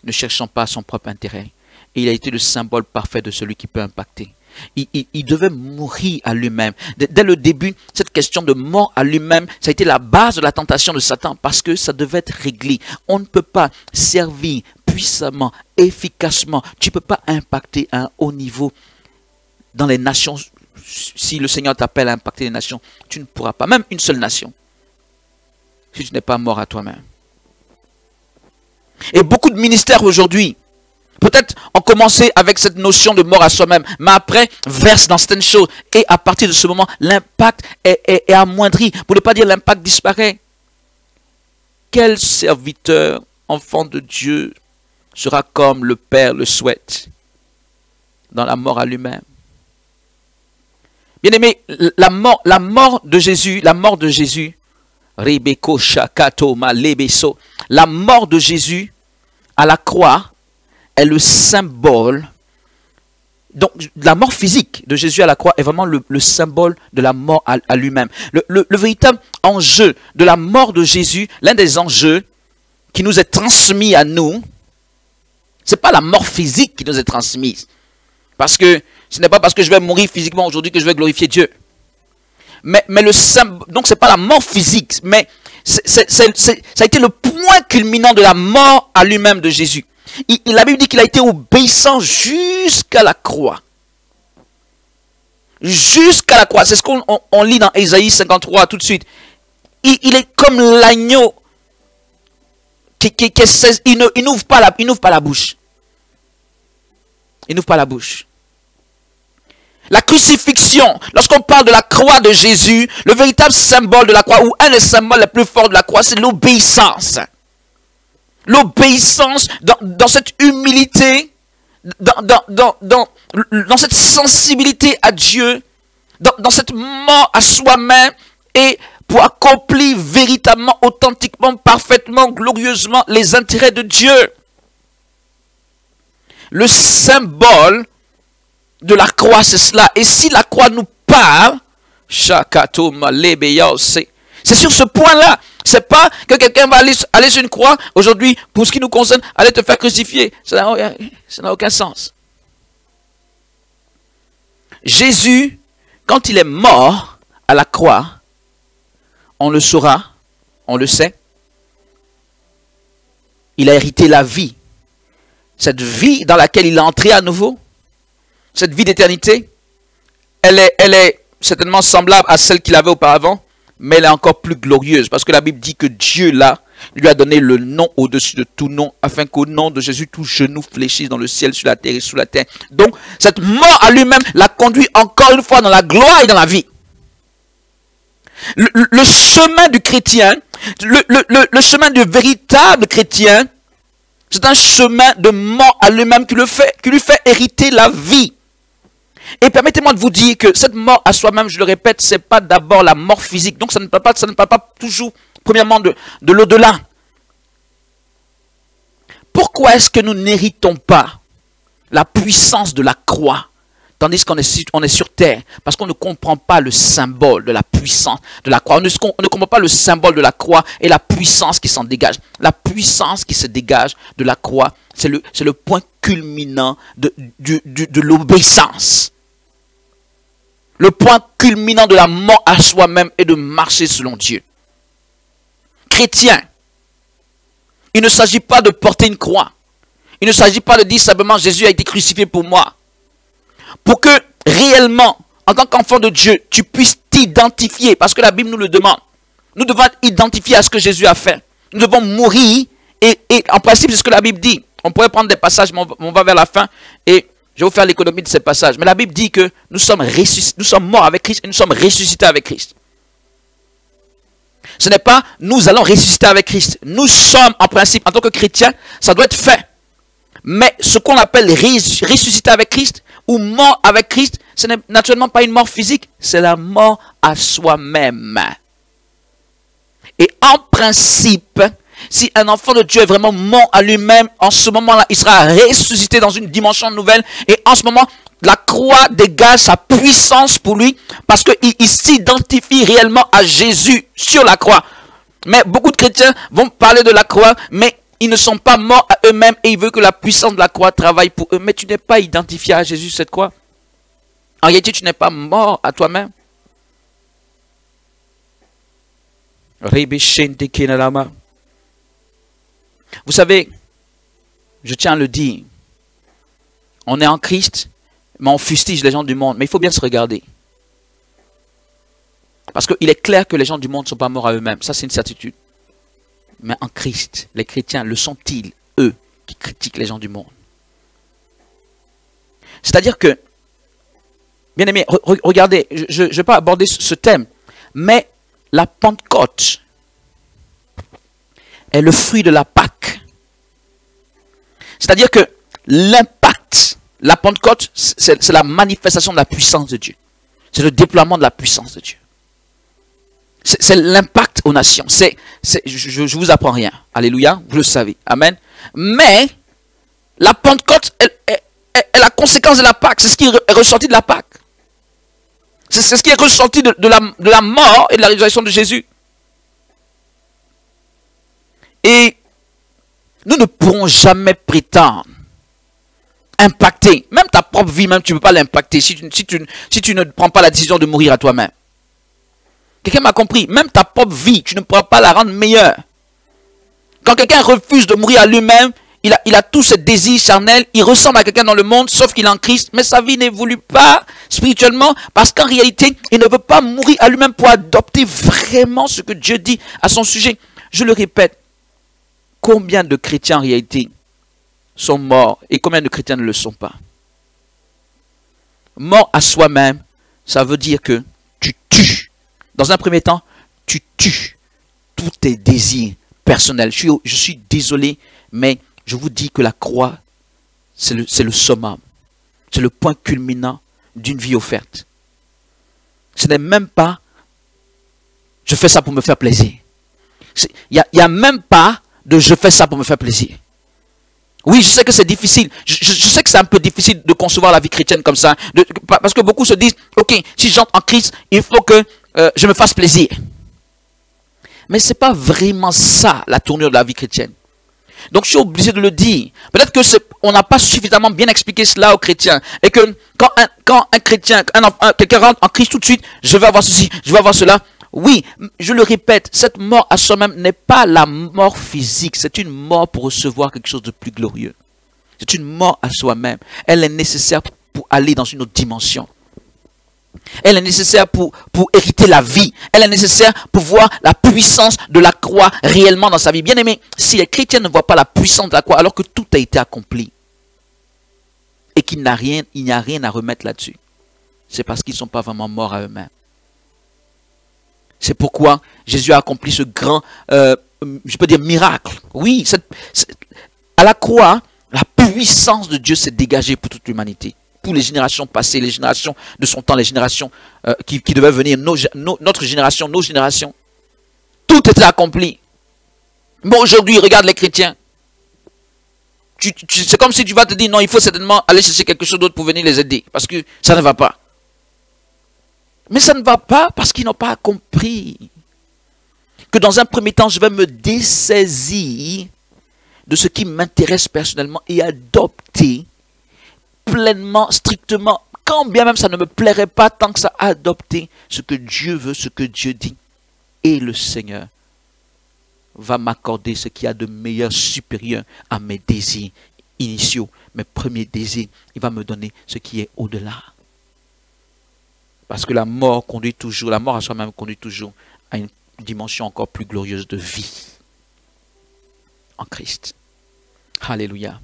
ne cherchant pas son propre intérêt. Et il a été le symbole parfait de celui qui peut impacter. il devait mourir à lui-même. Dès le début, cette question de mort à lui-même, ça a été la base de la tentation de Satan parce que ça devait être réglé. On ne peut pas servir puissamment, efficacement. Tu ne peux pas impacter à un haut niveau dans les nations. Si le Seigneur t'appelle à impacter les nations, tu ne pourras pas, même une seule nation, si tu n'es pas mort à toi-même. Et beaucoup de ministères aujourd'hui, peut-être ont commencé avec cette notion de mort à soi-même, mais après versent dans certaines choses. Et à partir de ce moment, l'impact est amoindri. Pour ne pas dire l'impact disparaît. Quel serviteur, enfant de Dieu, sera comme le Père le souhaite dans la mort à lui-même? Bien-aimé, la mort de Jésus, la mort de Jésus, la mort de Jésus à la croix est le symbole. Donc, la mort physique de Jésus à la croix est vraiment le symbole de la mort à lui-même. Le véritable enjeu de la mort de Jésus, l'un des enjeux qui nous est transmis à nous, ce n'est pas la mort physique qui nous est transmise. Parce que ce n'est pas parce que je vais mourir physiquement aujourd'hui que je vais glorifier Dieu. Mais le symbole, donc ce n'est pas la mort physique, mais ça a été le point culminant de la mort à lui-même de Jésus. La Bible dit qu'il a été obéissant jusqu'à la croix. Jusqu'à la croix. C'est ce qu'on lit dans Ésaïe 53 tout de suite. Il est comme l'agneau il n'ouvre pas la bouche. Il n'ouvre pas la bouche. La crucifixion, lorsqu'on parle de la croix de Jésus, le véritable symbole de la croix, ou un des symboles les plus forts de la croix, c'est l'obéissance. L'obéissance dans cette humilité, dans cette sensibilité à Dieu, dans cette mort à soi-même, et pour accomplir véritablement, authentiquement, parfaitement, glorieusement les intérêts de Dieu. Le symbole de la croix, c'est cela. Et si la croix nous parle, c'est sur ce point-là. C'est pas que quelqu'un va aller sur une croix, aujourd'hui, pour ce qui nous concerne, aller te faire crucifier. Ça n'a aucun sens. Jésus, quand il est mort à la croix, on le saura, on le sait, il a hérité la vie. Cette vie dans laquelle il est entré à nouveau, cette vie d'éternité, elle est certainement semblable à celle qu'il avait auparavant, mais elle est encore plus glorieuse, parce que la Bible dit que Dieu, là, lui a donné le nom au-dessus de tout nom, afin qu'au nom de Jésus, tout genou fléchisse dans le ciel, sur la terre et sous la terre. Donc, cette mort à lui-même l'a conduit encore une fois dans la gloire et dans la vie. Le chemin du chrétien, le chemin du véritable chrétien, c'est un chemin de mort à lui-même qui lui fait hériter la vie. Et permettez-moi de vous dire que cette mort à soi-même, je le répète, ce n'est pas d'abord la mort physique. Donc ça ne parle pas toujours, premièrement, de l'au-delà. Pourquoi est-ce que nous n'héritons pas la puissance de la croix, tandis qu'on est sur terre? Parce qu'on ne comprend pas le symbole de la puissance de la croix. On ne comprend pas le symbole de la croix et la puissance qui s'en dégage. La puissance qui se dégage de la croix, c'est le point culminant de l'obéissance. Le point culminant de la mort à soi-même est de marcher selon Dieu. Chrétien, il ne s'agit pas de porter une croix. Il ne s'agit pas de dire simplement Jésus a été crucifié pour moi. Pour que réellement, en tant qu'enfant de Dieu, tu puisses t'identifier, parce que la Bible nous le demande. Nous devons être identifiés à ce que Jésus a fait. Nous devons mourir, et en principe, c'est ce que la Bible dit. On pourrait prendre des passages, mais on va vers la fin, et je vais vous faire l'économie de ces passages. Mais la Bible dit que nous sommes morts avec Christ, et nous sommes ressuscités avec Christ. Ce n'est pas nous allons ressusciter avec Christ. Nous sommes, en principe, en tant que chrétiens, ça doit être fait. Mais ce qu'on appelle ressusciter avec Christ, ou mort avec Christ, ce n'est naturellement pas une mort physique, c'est la mort à soi-même. Et en principe, si un enfant de Dieu est vraiment mort à lui-même, en ce moment-là, il sera ressuscité dans une dimension nouvelle. Et en ce moment, la croix dégage sa puissance pour lui, parce qu'il s'identifie réellement à Jésus sur la croix. Mais beaucoup de chrétiens vont parler de la croix, mais ils ne sont pas morts à eux-mêmes et ils veulent que la puissance de la croix travaille pour eux. Mais tu n'es pas identifié à Jésus, cette croix. En réalité, tu n'es pas mort à toi-même. Vous savez, je tiens à le dire, on est en Christ, mais on fustige les gens du monde. Mais il faut bien se regarder. Parce qu'il est clair que les gens du monde ne sont pas morts à eux-mêmes. Ça, c'est une certitude. Mais en Christ, les chrétiens, le sont-ils, eux, qui critiquent les gens du monde? C'est-à-dire que, bien aimé, regardez, je ne vais pas aborder ce thème, mais la Pentecôte est le fruit de la Pâque. C'est-à-dire que l'impact, la Pentecôte, c'est la manifestation de la puissance de Dieu. C'est le déploiement de la puissance de Dieu. C'est l'impact aux nations. Je ne vous apprends rien. Alléluia, vous le savez. Amen. Mais la Pentecôte est la conséquence de la Pâque. C'est ce qui est ressorti de la Pâque. C'est ce qui est ressorti de la mort et de la résurrection de Jésus. Et nous ne pourrons jamais prétendre impacter, même ta propre vie, même tu ne peux pas l'impacter si tu ne prends pas la décision de mourir à toi-même. Quelqu'un m'a compris, même ta propre vie, tu ne pourras pas la rendre meilleure. Quand quelqu'un refuse de mourir à lui-même, il a tous ses désirs charnels, il ressemble à quelqu'un dans le monde, sauf qu'il est en Christ, mais sa vie n'évolue pas spirituellement, parce qu'en réalité, il ne veut pas mourir à lui-même pour adopter vraiment ce que Dieu dit à son sujet. Je le répète, combien de chrétiens en réalité sont morts et combien de chrétiens ne le sont pas? Mort à soi-même, ça veut dire que tu tues. Dans un premier temps, tu tues tous tes désirs personnels. Je suis désolé, mais je vous dis que la croix, c'est le summum. C'est le point culminant d'une vie offerte. Ce n'est même pas, je fais ça pour me faire plaisir. Il n'y a même pas de je fais ça pour me faire plaisir. Oui, je sais que c'est difficile. Je sais que c'est un peu difficile de concevoir la vie chrétienne comme ça. Parce que beaucoup se disent, ok, si j'entre en Christ, il faut que je me fasse plaisir. Mais ce n'est pas vraiment ça, la tournure de la vie chrétienne. Donc je suis obligé de le dire. Peut-être que on n'a pas suffisamment bien expliqué cela aux chrétiens. Et que quand un chrétien, quelqu'un rentre en Christ tout de suite, je vais avoir ceci, je vais avoir cela. Oui, je le répète, cette mort à soi-même n'est pas la mort physique. C'est une mort pour recevoir quelque chose de plus glorieux. C'est une mort à soi-même. Elle est nécessaire pour aller dans une autre dimension. Elle est nécessaire pour hériter la vie. Elle est nécessaire pour voir la puissance de la croix réellement dans sa vie. Bien aimé, si les chrétiens ne voient pas la puissance de la croix alors que tout a été accompli et qu'il n'y a rien à remettre là-dessus, c'est parce qu'ils ne sont pas vraiment morts à eux-mêmes. C'est pourquoi Jésus a accompli ce grand, je peux dire, miracle. Oui, à la croix, la puissance de Dieu s'est dégagée pour toute l'humanité. Pour les générations passées, les générations de son temps, les générations qui devaient venir, notre génération, nos générations. Tout était accompli. Mais aujourd'hui, regarde les chrétiens. C'est comme si tu vas te dire, non, il faut certainement aller chercher quelque chose d'autre pour venir les aider. Parce que ça ne va pas. Mais ça ne va pas parce qu'ils n'ont pas compris que dans un premier temps, je vais me dessaisir de ce qui m'intéresse personnellement et adopter pleinement, strictement, quand bien même ça ne me plairait pas, tant que ça a adopté ce que Dieu veut, ce que Dieu dit. Et le Seigneur va m'accorder ce qu'il y a de meilleur, supérieur à mes désirs initiaux, mes premiers désirs. Il va me donner ce qui est au-delà. Parce que la mort à soi-même conduit toujours à une dimension encore plus glorieuse de vie en Christ. Alléluia.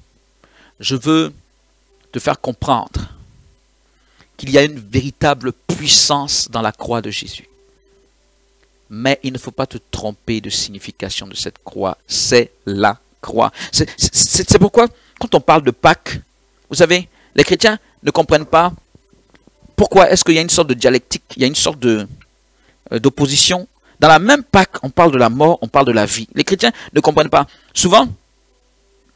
Je veux te faire comprendre qu'il y a une véritable puissance dans la croix de Jésus. Mais il ne faut pas te tromper de signification de cette croix. C'est la croix. C'est pourquoi, quand on parle de Pâques, vous savez, les chrétiens ne comprennent pas pourquoi est-ce qu'il y a une sorte de dialectique, il y a une sorte d'opposition. Dans la même Pâque, on parle de la mort, on parle de la vie. Les chrétiens ne comprennent pas. Souvent,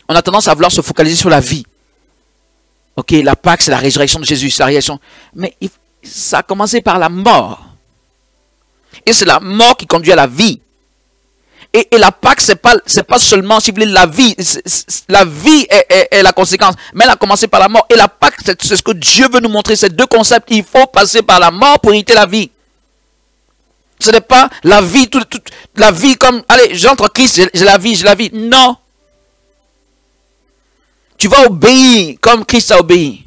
on a tendance à vouloir se focaliser sur la vie. Ok, la Pâque, c'est la résurrection de Jésus, c'est la résurrection. Mais ça a commencé par la mort. Et c'est la mort qui conduit à la vie. Et la Pâque, c'est pas seulement, si vous voulez, la vie. La vie est la conséquence. Mais elle a commencé par la mort. Et la Pâque, c'est ce que Dieu veut nous montrer. Ces deux concepts. Il faut passer par la mort pour hériter la vie. Ce n'est pas la vie, la vie comme, allez, j'entre en Christ, j'ai la vie. Non. Tu vas obéir comme Christ a obéi.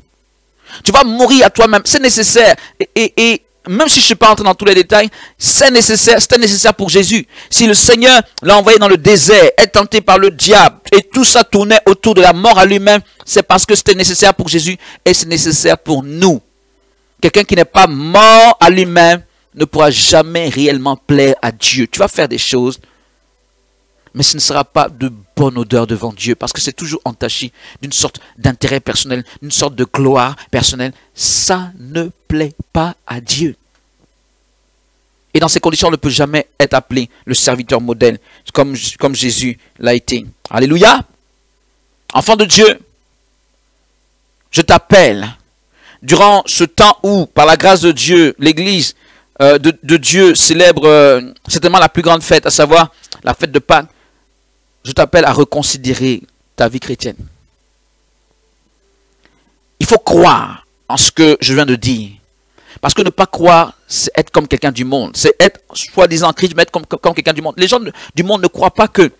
Tu vas mourir à toi-même. C'est nécessaire. Et même si je ne suis pas entré dans tous les détails, c'est nécessaire. C'était nécessaire pour Jésus. Si le Seigneur l'a envoyé dans le désert, est tenté par le diable, et tout ça tournait autour de la mort à lui-même, c'est parce que c'était nécessaire pour Jésus et c'est nécessaire pour nous. Quelqu'un qui n'est pas mort à lui-même ne pourra jamais réellement plaire à Dieu. Tu vas faire des choses, mais ce ne sera pas de bonne odeur devant Dieu, parce que c'est toujours entaché d'une sorte d'intérêt personnel, d'une sorte de gloire personnelle. Ça ne plaît pas à Dieu. Et dans ces conditions, on ne peut jamais être appelé le serviteur modèle, comme Jésus l'a été. Alléluia. Enfant de Dieu, je t'appelle, durant ce temps où, par la grâce de Dieu, l'Église de Dieu célèbre certainement la plus grande fête, à savoir la fête de Pâques, je t'appelle à reconsidérer ta vie chrétienne. Il faut croire en ce que je viens de dire. Parce que ne pas croire, c'est être comme quelqu'un du monde. C'est être, soi-disant Christ, mais être comme quelqu'un du monde. Les gens du monde ne croient pas que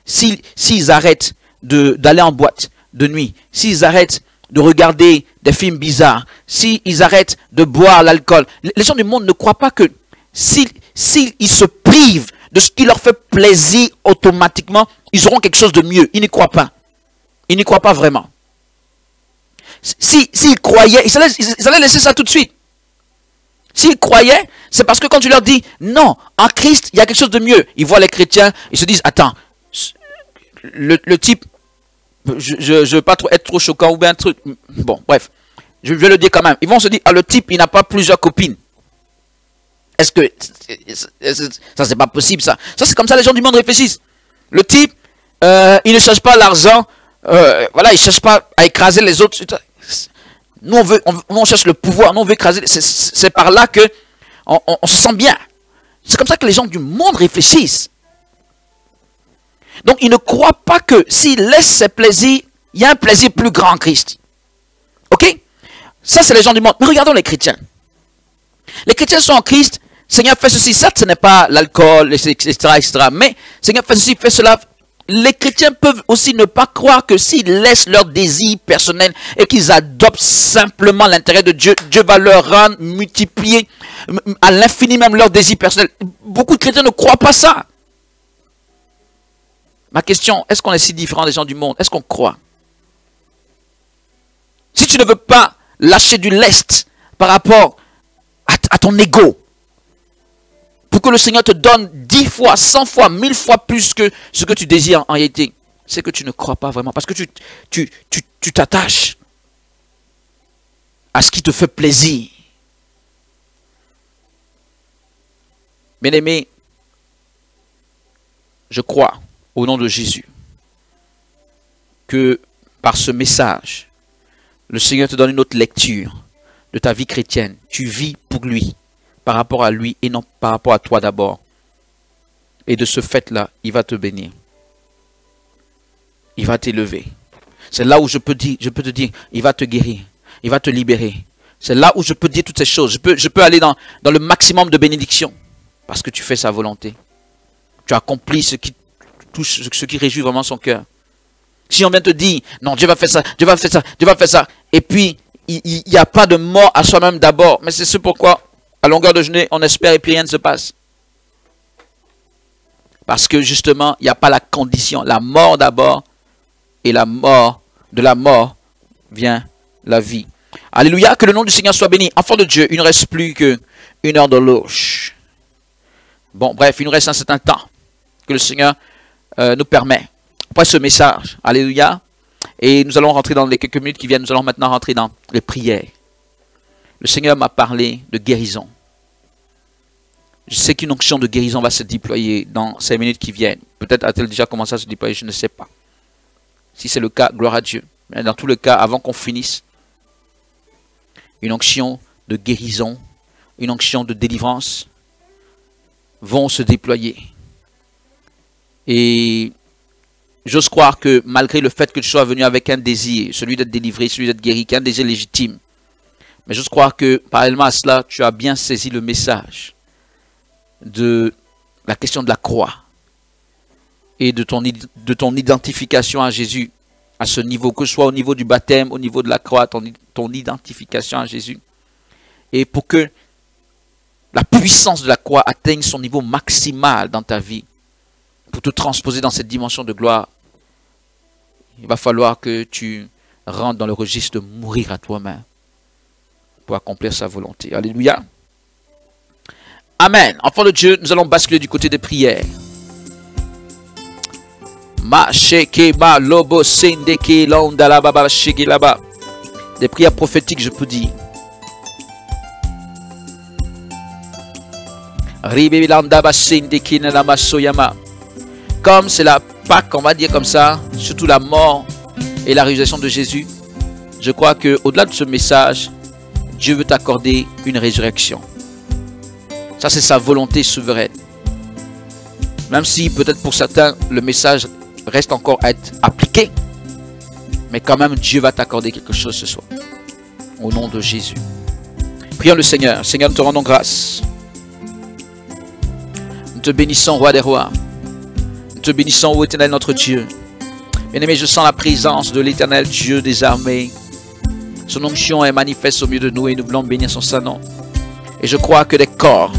s'ils arrêtent d'aller en boîte de nuit, s'ils arrêtent de regarder des films bizarres, s'ils arrêtent de boire l'alcool, les gens du monde ne croient pas que s'ils se privent de ce qui leur fait plaisir automatiquement, ils auront quelque chose de mieux. Ils n'y croient pas. Ils n'y croient pas vraiment. S'ils croyaient, ils allaient laisser ça tout de suite. S'ils croyaient, c'est parce que quand tu leur dis, non, en Christ, il y a quelque chose de mieux. Ils voient les chrétiens, ils se disent, attends, le type, je ne veux pas être trop choquant ou bien un truc. Bon, bref, je vais le dire quand même. Ils vont se dire, ah, le type, il n'a pas plusieurs copines. Est-ce que ça, c'est pas possible, ça? Ça, c'est comme ça les gens du monde réfléchissent. Le type, il ne cherche pas l'argent, voilà, il ne cherche pas à écraser les autres. Nous, on cherche le pouvoir, nous, on veut écraser. C'est par là que on se sent bien. C'est comme ça que les gens du monde réfléchissent. Donc, ils ne croient pas que s'ils laissent ses plaisirs, il y a un plaisir plus grand en Christ. Ok? Ça, c'est les gens du monde. Mais regardons les chrétiens. Les chrétiens sont en Christ. Seigneur, fais ceci. Certes, ce n'est pas l'alcool, etc., etc. Mais Seigneur, fais ceci, fais cela. Les chrétiens peuvent aussi ne pas croire que s'ils laissent leur désir personnel et qu'ils adoptent simplement l'intérêt de Dieu, Dieu va leur rendre, multiplier à l'infini même leur désir personnel. Beaucoup de chrétiens ne croient pas ça. Ma question, est-ce qu'on est si différent des gens du monde? Est-ce qu'on croit? Si tu ne veux pas lâcher du lest par rapport à ton ego, pour que le Seigneur te donne 10 fois, 100 fois, 1000 fois plus que ce que tu désires en réalité, c'est que tu ne crois pas vraiment. Parce que tu t'attaches à ce qui te fait plaisir. Bien-aimé, je crois, au nom de Jésus, que par ce message, le Seigneur te donne une autre lecture de ta vie chrétienne. Tu vis pour lui, par rapport à lui et non par rapport à toi d'abord. Et de ce fait-là, il va te bénir. Il va t'élever. C'est là où je peux te dire, il va te guérir. Il va te libérer. C'est là où je peux dire toutes ces choses. Je peux aller dans le maximum de bénédiction. Parce que tu fais sa volonté. Tu accomplis ce qui touche, ce qui réjouit vraiment son cœur. Si on vient te dire, non, Dieu va faire ça, Dieu va faire ça, Dieu va faire ça. Et puis, il n'y a pas de mort à soi-même d'abord. Mais c'est ce pourquoi, à longueur de journée, on espère et puis rien ne se passe. Parce que justement, il n'y a pas la condition. La mort d'abord. Et la mort, de la mort, vient la vie. Alléluia, que le nom du Seigneur soit béni. Enfant de Dieu, il ne reste plus qu'une heure de loge. Bon, bref, il nous reste un certain temps que le Seigneur nous permet. Après ce message, alléluia. Et nous allons rentrer dans les quelques minutes qui viennent. Nous allons maintenant rentrer dans les prières. Le Seigneur m'a parlé de guérison. Je sais qu'une onction de guérison va se déployer dans ces minutes qui viennent. Peut-être a-t-elle déjà commencé à se déployer, je ne sais pas. Si c'est le cas, gloire à Dieu. Mais dans tout le cas, avant qu'on finisse, une onction de guérison, une onction de délivrance vont se déployer. Et j'ose croire que malgré le fait que tu sois venu avec un désir, celui d'être délivré, celui d'être guéri, qu'un désir légitime, mais j'ose croire que parallèlement à cela, tu as bien saisi le message de la question de la croix et de ton identification à Jésus à ce niveau, que ce soit au niveau du baptême, au niveau de la croix, ton identification à Jésus. Et pour que la puissance de la croix atteigne son niveau maximal dans ta vie, pour te transposer dans cette dimension de gloire, il va falloir que tu rentres dans le registre de mourir à toi-même pour accomplir sa volonté. Alléluia. Amen. Enfants de Dieu, nous allons basculer du côté des prières. Des prières prophétiques, je peux dire. Comme c'est la Pâque, on va dire comme ça, surtout la mort et la résurrection de Jésus, je crois que au-delà de ce message, Dieu veut t'accorder une résurrection. Ça, c'est sa volonté souveraine. Même si peut-être pour certains, le message reste encore à être appliqué, mais quand même, Dieu va t'accorder quelque chose ce soir. Au nom de Jésus. Prions le Seigneur. Seigneur, nous te rendons grâce. Nous te bénissons, Roi des rois. Nous te bénissons, ô Éternel, notre Dieu. Bien-aimé, je sens la présence de l'Éternel Dieu des armées. Son onction est manifeste au milieu de nous et nous voulons bénir son saint nom. Et je crois que des corps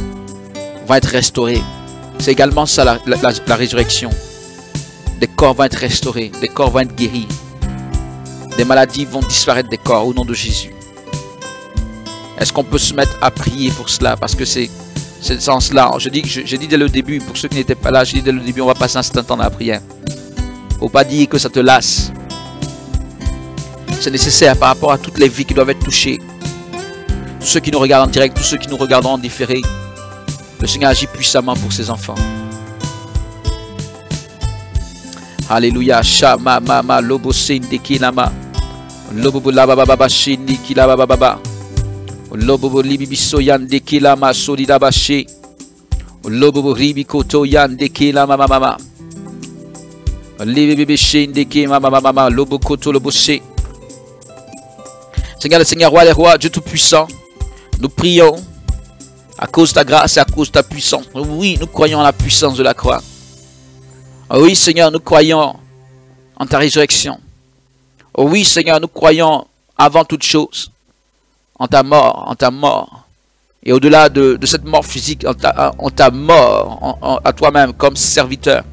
vont être restaurés. C'est également ça la résurrection. Des corps vont être restaurés, des corps vont être guéris. Des maladies vont disparaître des corps au nom de Jésus. Est-ce qu'on peut se mettre à prier pour cela? Parce que c'est le sens-là. J'ai dit dès le début, pour ceux qui n'étaient pas là, j'ai dit dès le début, on va passer un certain temps dans la prière. Il ne faut pas dire que ça te lasse. C'est nécessaire par rapport à toutes les vies qui doivent être touchées. Tous ceux qui nous regardent en direct, tous ceux qui nous regardent en différé. Le Seigneur agit puissamment pour ses enfants. Alléluia. Shama mama lobo sindi kilama. Lobo la baba baba shindi kilaba baba. Lobo libi soyande kilama solida bashi. Lobo ribi koto yande kilama mama. Libi shindi kilama mama lobo koto lobo shi. Seigneur, le Seigneur, roi des rois, Dieu tout-puissant, nous prions à cause de ta grâce et à cause de ta puissance. Oui, nous croyons en la puissance de la croix. Oui, Seigneur, nous croyons en ta résurrection. Oui, Seigneur, nous croyons avant toute chose en ta mort. Et au-delà de cette mort physique, en ta mort, à toi-même comme serviteur.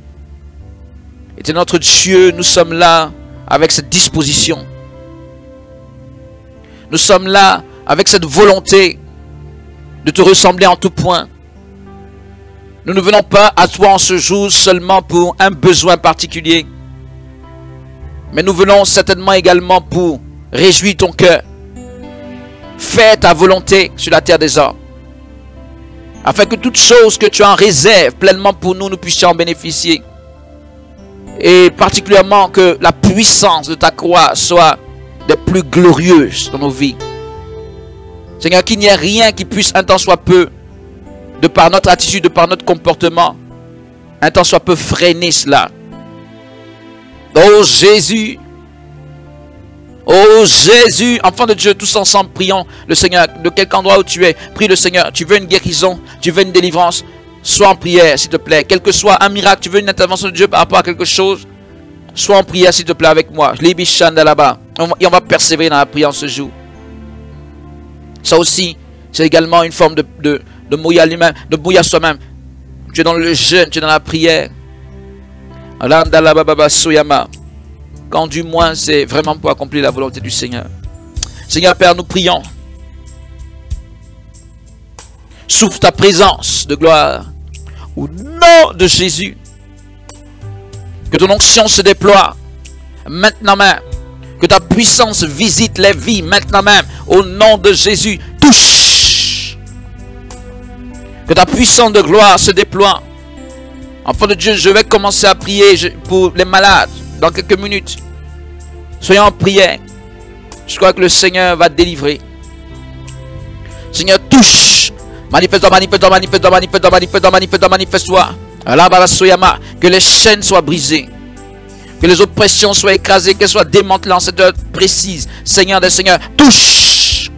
Et tu es notre Dieu, nous sommes là avec cette disposition. Nous sommes là avec cette volonté de te ressembler en tout point. Nous ne venons pas à toi en ce jour seulement pour un besoin particulier. Mais nous venons certainement également pour réjouir ton cœur. Fais ta volonté sur la terre des hommes. Afin que toutes choses que tu en réserves pleinement pour nous, nous puissions en bénéficier. Et particulièrement que la puissance de ta croix soit des plus glorieuses dans nos vies. Seigneur, qu'il n'y ait rien qui puisse un tant soit peu, de par notre attitude, de par notre comportement, un tant soit peu freiner cela. Oh Jésus, enfant de Dieu, tous ensemble prions le Seigneur, de quelque endroit où tu es, prie le Seigneur. Tu veux une guérison, tu veux une délivrance, sois en prière s'il te plaît. Quel que soit un miracle, tu veux une intervention de Dieu par rapport à quelque chose, sois en prière s'il te plaît avec moi. là-bas. Et on va persévérer dans la prière ce jour. Ça aussi, c'est également une forme de mouiller lui-même, de mouiller à soi-même. Tu es dans le jeûne, tu es dans la prière. Quand du moins c'est vraiment pour accomplir la volonté du Seigneur. Seigneur Père, nous prions. Souffle ta présence de gloire. Au nom de Jésus. Que ton onction se déploie maintenant même. Que ta puissance visite les vies maintenant même. Au nom de Jésus. Touche. Que ta puissance de gloire se déploie. Enfant de Dieu, je vais commencer à prier pour les malades dans quelques minutes. Soyons en prière. Je crois que le Seigneur va délivrer. Seigneur, touche. Manifeste-toi, manifeste-toi, manifeste-toi, manifeste-toi, manifeste-toi, manifeste-toi. Que les chaînes soient brisées. Que les oppressions soient écrasées. Qu'elles soient démantelées en cette heure précise. Seigneur des Seigneurs, touche.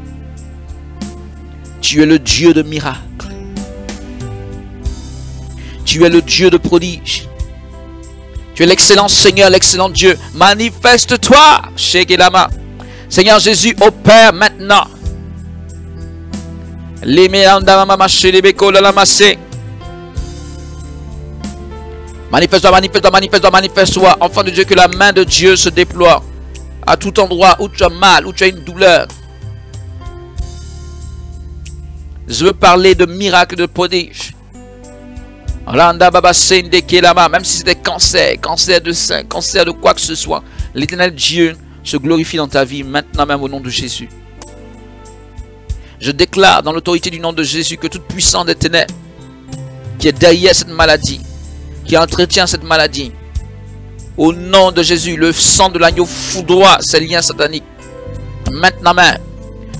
Tu es le Dieu de miracles. Tu es le Dieu de prodiges. Tu es l'excellent Seigneur, l'excellent Dieu. Manifeste-toi. Seigneur Jésus, opère maintenant. Manifeste-toi, manifeste-toi, manifeste-toi, manifeste-toi. Enfant de Dieu, que la main de Dieu se déploie à tout endroit où tu as mal, où tu as une douleur. Je veux parler de miracles, de prodiges. Même si c'est des cancers, cancer de sein, cancer de quoi que ce soit, l'Éternel Dieu se glorifie dans ta vie maintenant même au nom de Jésus. Je déclare dans l'autorité du nom de Jésus que toute puissance des ténèbres qui est derrière cette maladie, qui entretient cette maladie, au nom de Jésus, le sang de l'agneau foudroie ces liens sataniques. Maintenant même,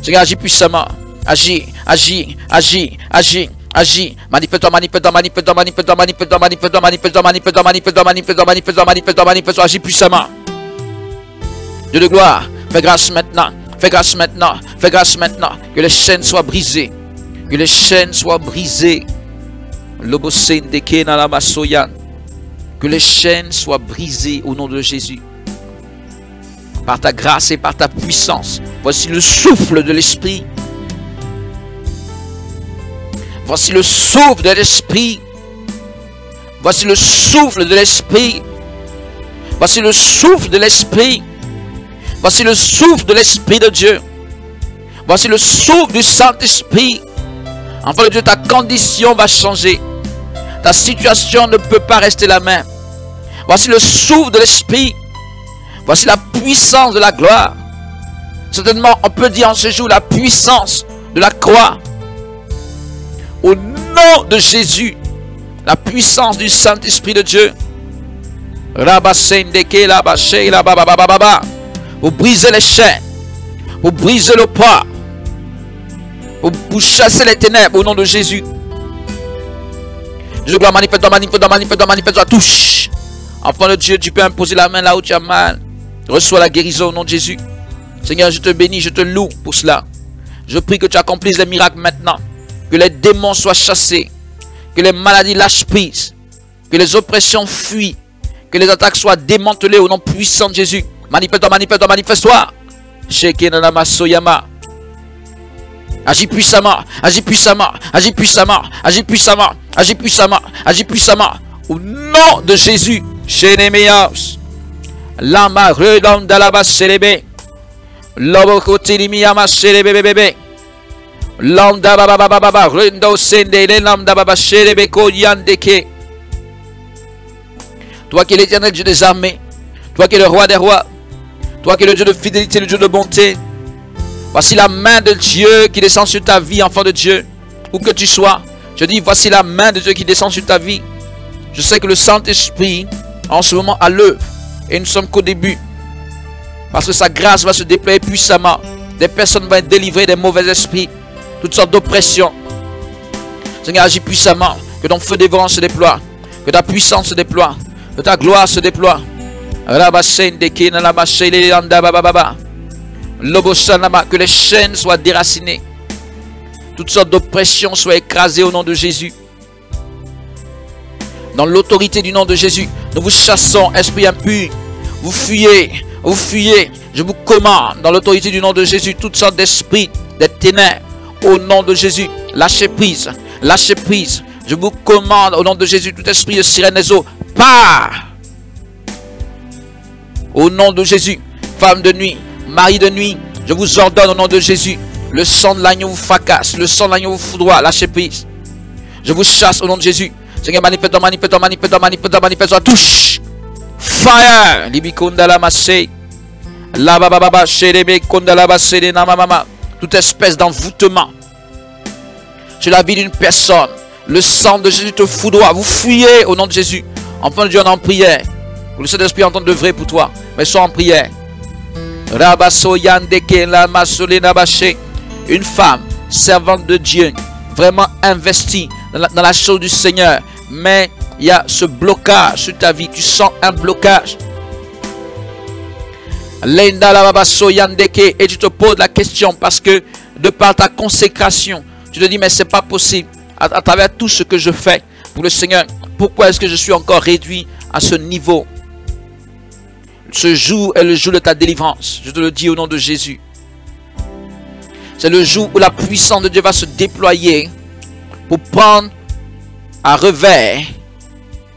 Seigneur, agis puissamment, agis, agis, agis, agis. Agis, manifeste-toi, manifeste-toi, manifeste-toi, manifeste-toi, manifeste-toi, manifeste-toi, manifeste-toi, manifeste-toi, manifeste-toi, manifeste-toi, manifeste-toi, manifeste-toi, manifeste-toi, agis puissamment. Dieu de gloire, fais grâce maintenant, fais grâce maintenant, fais grâce maintenant, que les chaînes soient brisées, que les chaînes soient brisées. Que les chaînes soient brisées au nom de Jésus. Par ta grâce et par ta puissance. Voici le souffle de l'Esprit. Voici le souffle de l'Esprit. Voici le souffle de l'Esprit. Voici le souffle de l'Esprit. Voici le souffle de l'Esprit de Dieu. Voici le souffle du Saint-Esprit. Enfant de Dieu, ta condition va changer. Ta situation ne peut pas rester la même. Voici le souffle de l'Esprit. Voici la puissance de la gloire. Certainement, on peut dire en ce jour la puissance de la croix. Au nom de Jésus, la puissance du Saint-Esprit de Dieu. Vous brisez les chaînes. Vous brisez le poids. Vous chassez les ténèbres au nom de Jésus. Je gloire, manifeste-toi, manifeste-toi, manifeste-toi, manifeste-toi, touche. Enfant de Dieu, tu peux imposer la main là où tu as mal. Reçois la guérison au nom de Jésus. Seigneur, je te bénis, je te loue pour cela. Je prie que tu accomplisses les miracles maintenant. Que les démons soient chassés. Que les maladies lâchent prise. Que les oppressions fuient. Que les attaques soient démantelées au nom puissant de Jésus. Manifeste-toi, manifeste-toi, manifeste-toi. Shekinah Soyama. Agis puissamment, agis puissamment, agis puissamment, agis puissamment, agis puissamment, agis puissamment. Au nom de Jésus. Shenemeas. Lama redom dalaba serebe. Lobo kotirimiyama serebe bebe. Lambda baba baba baba rendo sende le lambda baba serebe ko yandeke. Toi qui es l'Éternel Dieu des armées, toi qui es le roi des rois, toi qui es le Dieu de fidélité, le Dieu de bonté. Voici la main de Dieu qui descend sur ta vie, enfant de Dieu, où que tu sois. Je dis, voici la main de Dieu qui descend sur ta vie. Je sais que le Saint-Esprit, en ce moment, à l'œuvre, et nous ne sommes qu'au début. Parce que sa grâce va se déployer puissamment. Des personnes vont être délivrées des mauvais esprits, toutes sortes d'oppressions. Seigneur, agis puissamment, que ton feu dévorant se déploie, que ta puissance se déploie, que ta gloire se déploie. Que les chaînes soient déracinées. Toutes sortes d'oppressions soient écrasées au nom de Jésus. Dans l'autorité du nom de Jésus, nous vous chassons, esprit impur. Vous fuyez, vous fuyez. Je vous commande, dans l'autorité du nom de Jésus, toutes sortes d'esprits, des ténèbres, au nom de Jésus. Lâchez prise, lâchez prise. Je vous commande, au nom de Jésus, tout esprit de sirène des eaux, pars. Au nom de Jésus, femme de nuit, mari de nuit, je vous ordonne au nom de Jésus. Le sang de l'agneau vous fracasse, le sang de l'agneau vous foudroie, lâchez prise. Je vous chasse au nom de Jésus. Seigneur, manifeste-toi, manifeste-toi, manifeste-toi, manifeste-toi, manifeste-toi, touche. Fire. Libikundala masse. La bababa sherebe kundala basere namama. Toute espèce d'envoûtement sur la vie d'une personne. Le sang de Jésus te foudroie. Vous fuyez au nom de Jésus. Enfant de Dieu, on est en prière. Le Saint-Esprit entend de vrai pour toi. Mais sois en prière. Une femme servante de Dieu, vraiment investie dans la chose du Seigneur, mais il y a ce blocage sur ta vie. Tu sens un blocage. Et tu te poses la question parce que de par ta consécration, tu te dis mais c'est pas possible. À travers tout ce que je fais pour le Seigneur, pourquoi est-ce que je suis encore réduit à ce niveau? Ce jour est le jour de ta délivrance. Je te le dis au nom de Jésus. C'est le jour où la puissance de Dieu va se déployer pour prendre à revers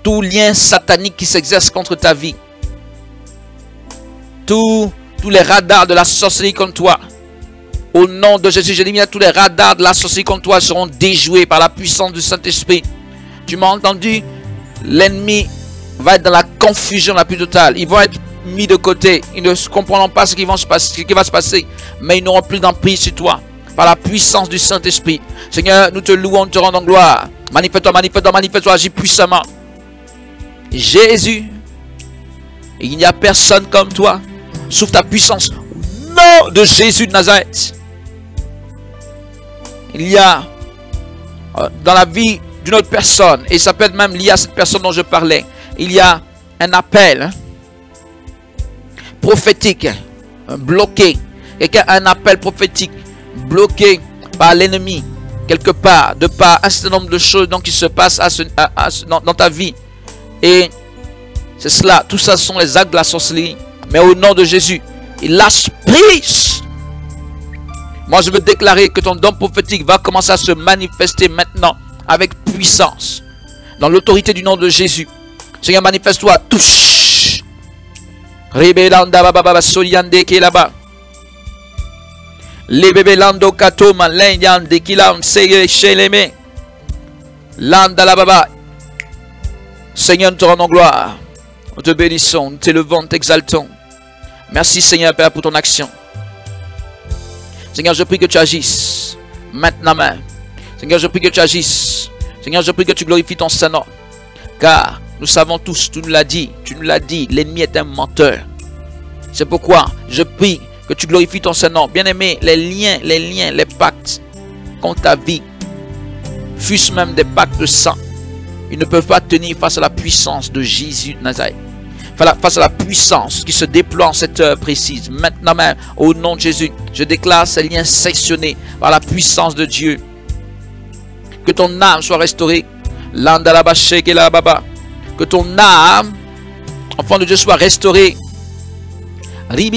tout lien satanique qui s'exerce contre ta vie. Tous les radars de la sorcellerie contre toi. Au nom de Jésus, je dis bien tous les radars de la sorcellerie contre toi seront déjoués par la puissance du Saint-Esprit. Tu m'as entendu? L'ennemi va être dans la confusion la plus totale. Ils vont être mis de côté. Ils ne comprendront pas ce qui va se passer. Mais ils n'auront plus d'emprise sur toi. Par la puissance du Saint-Esprit. Seigneur, nous te louons, nous te rendons gloire. Manifeste-toi, manifeste-toi, manifeste-toi, agis puissamment. Jésus, il n'y a personne comme toi. Souffle ta puissance. Au nom de Jésus de Nazareth. Il y a dans la vie d'une autre personne, et ça peut être même lié à cette personne dont je parlais, il y a un appel prophétique bloqué. Quelqu'un a un appel prophétique bloqué par l'ennemi quelque part, de par un certain nombre de choses donc, qui se passent dans ta vie. Et c'est cela, tout ça sont les actes de la sorcellerie. Mais au nom de Jésus, il lâche prise. Moi je veux déclarer que ton don prophétique va commencer à se manifester maintenant avec puissance. Dans l'autorité du nom de Jésus. Seigneur, manifeste-toi, touche. Rebelanda baba soliande qui est là-bas. Les bébés lando katoma l'Indien de kilam seye chez les mains. Landa la baba. Seigneur, nous te rendons gloire. Nous te bénissons, nous t'élevons, nous t'exaltons. Merci Seigneur Père pour ton action. Seigneur, je prie que tu agisses maintenant même. Seigneur, je prie que tu agisses. Seigneur, je prie que tu glorifies ton Saint-Nom. Car nous savons tous, tu nous l'as dit, l'ennemi est un menteur. C'est pourquoi je prie que tu glorifies ton Saint-Nom. Bien-aimé, les liens, les pactes contre ta vie, fût-ce même des pactes de sang, ils ne peuvent pas tenir face à la puissance de Jésus de Nazareth. Face à la puissance qui se déploie en cette heure précise. Maintenant même, au nom de Jésus, je déclare ces liens sectionnés par la puissance de Dieu. Que ton âme soit restaurée. Que ton âme, enfant de Dieu, soit restaurée. Agis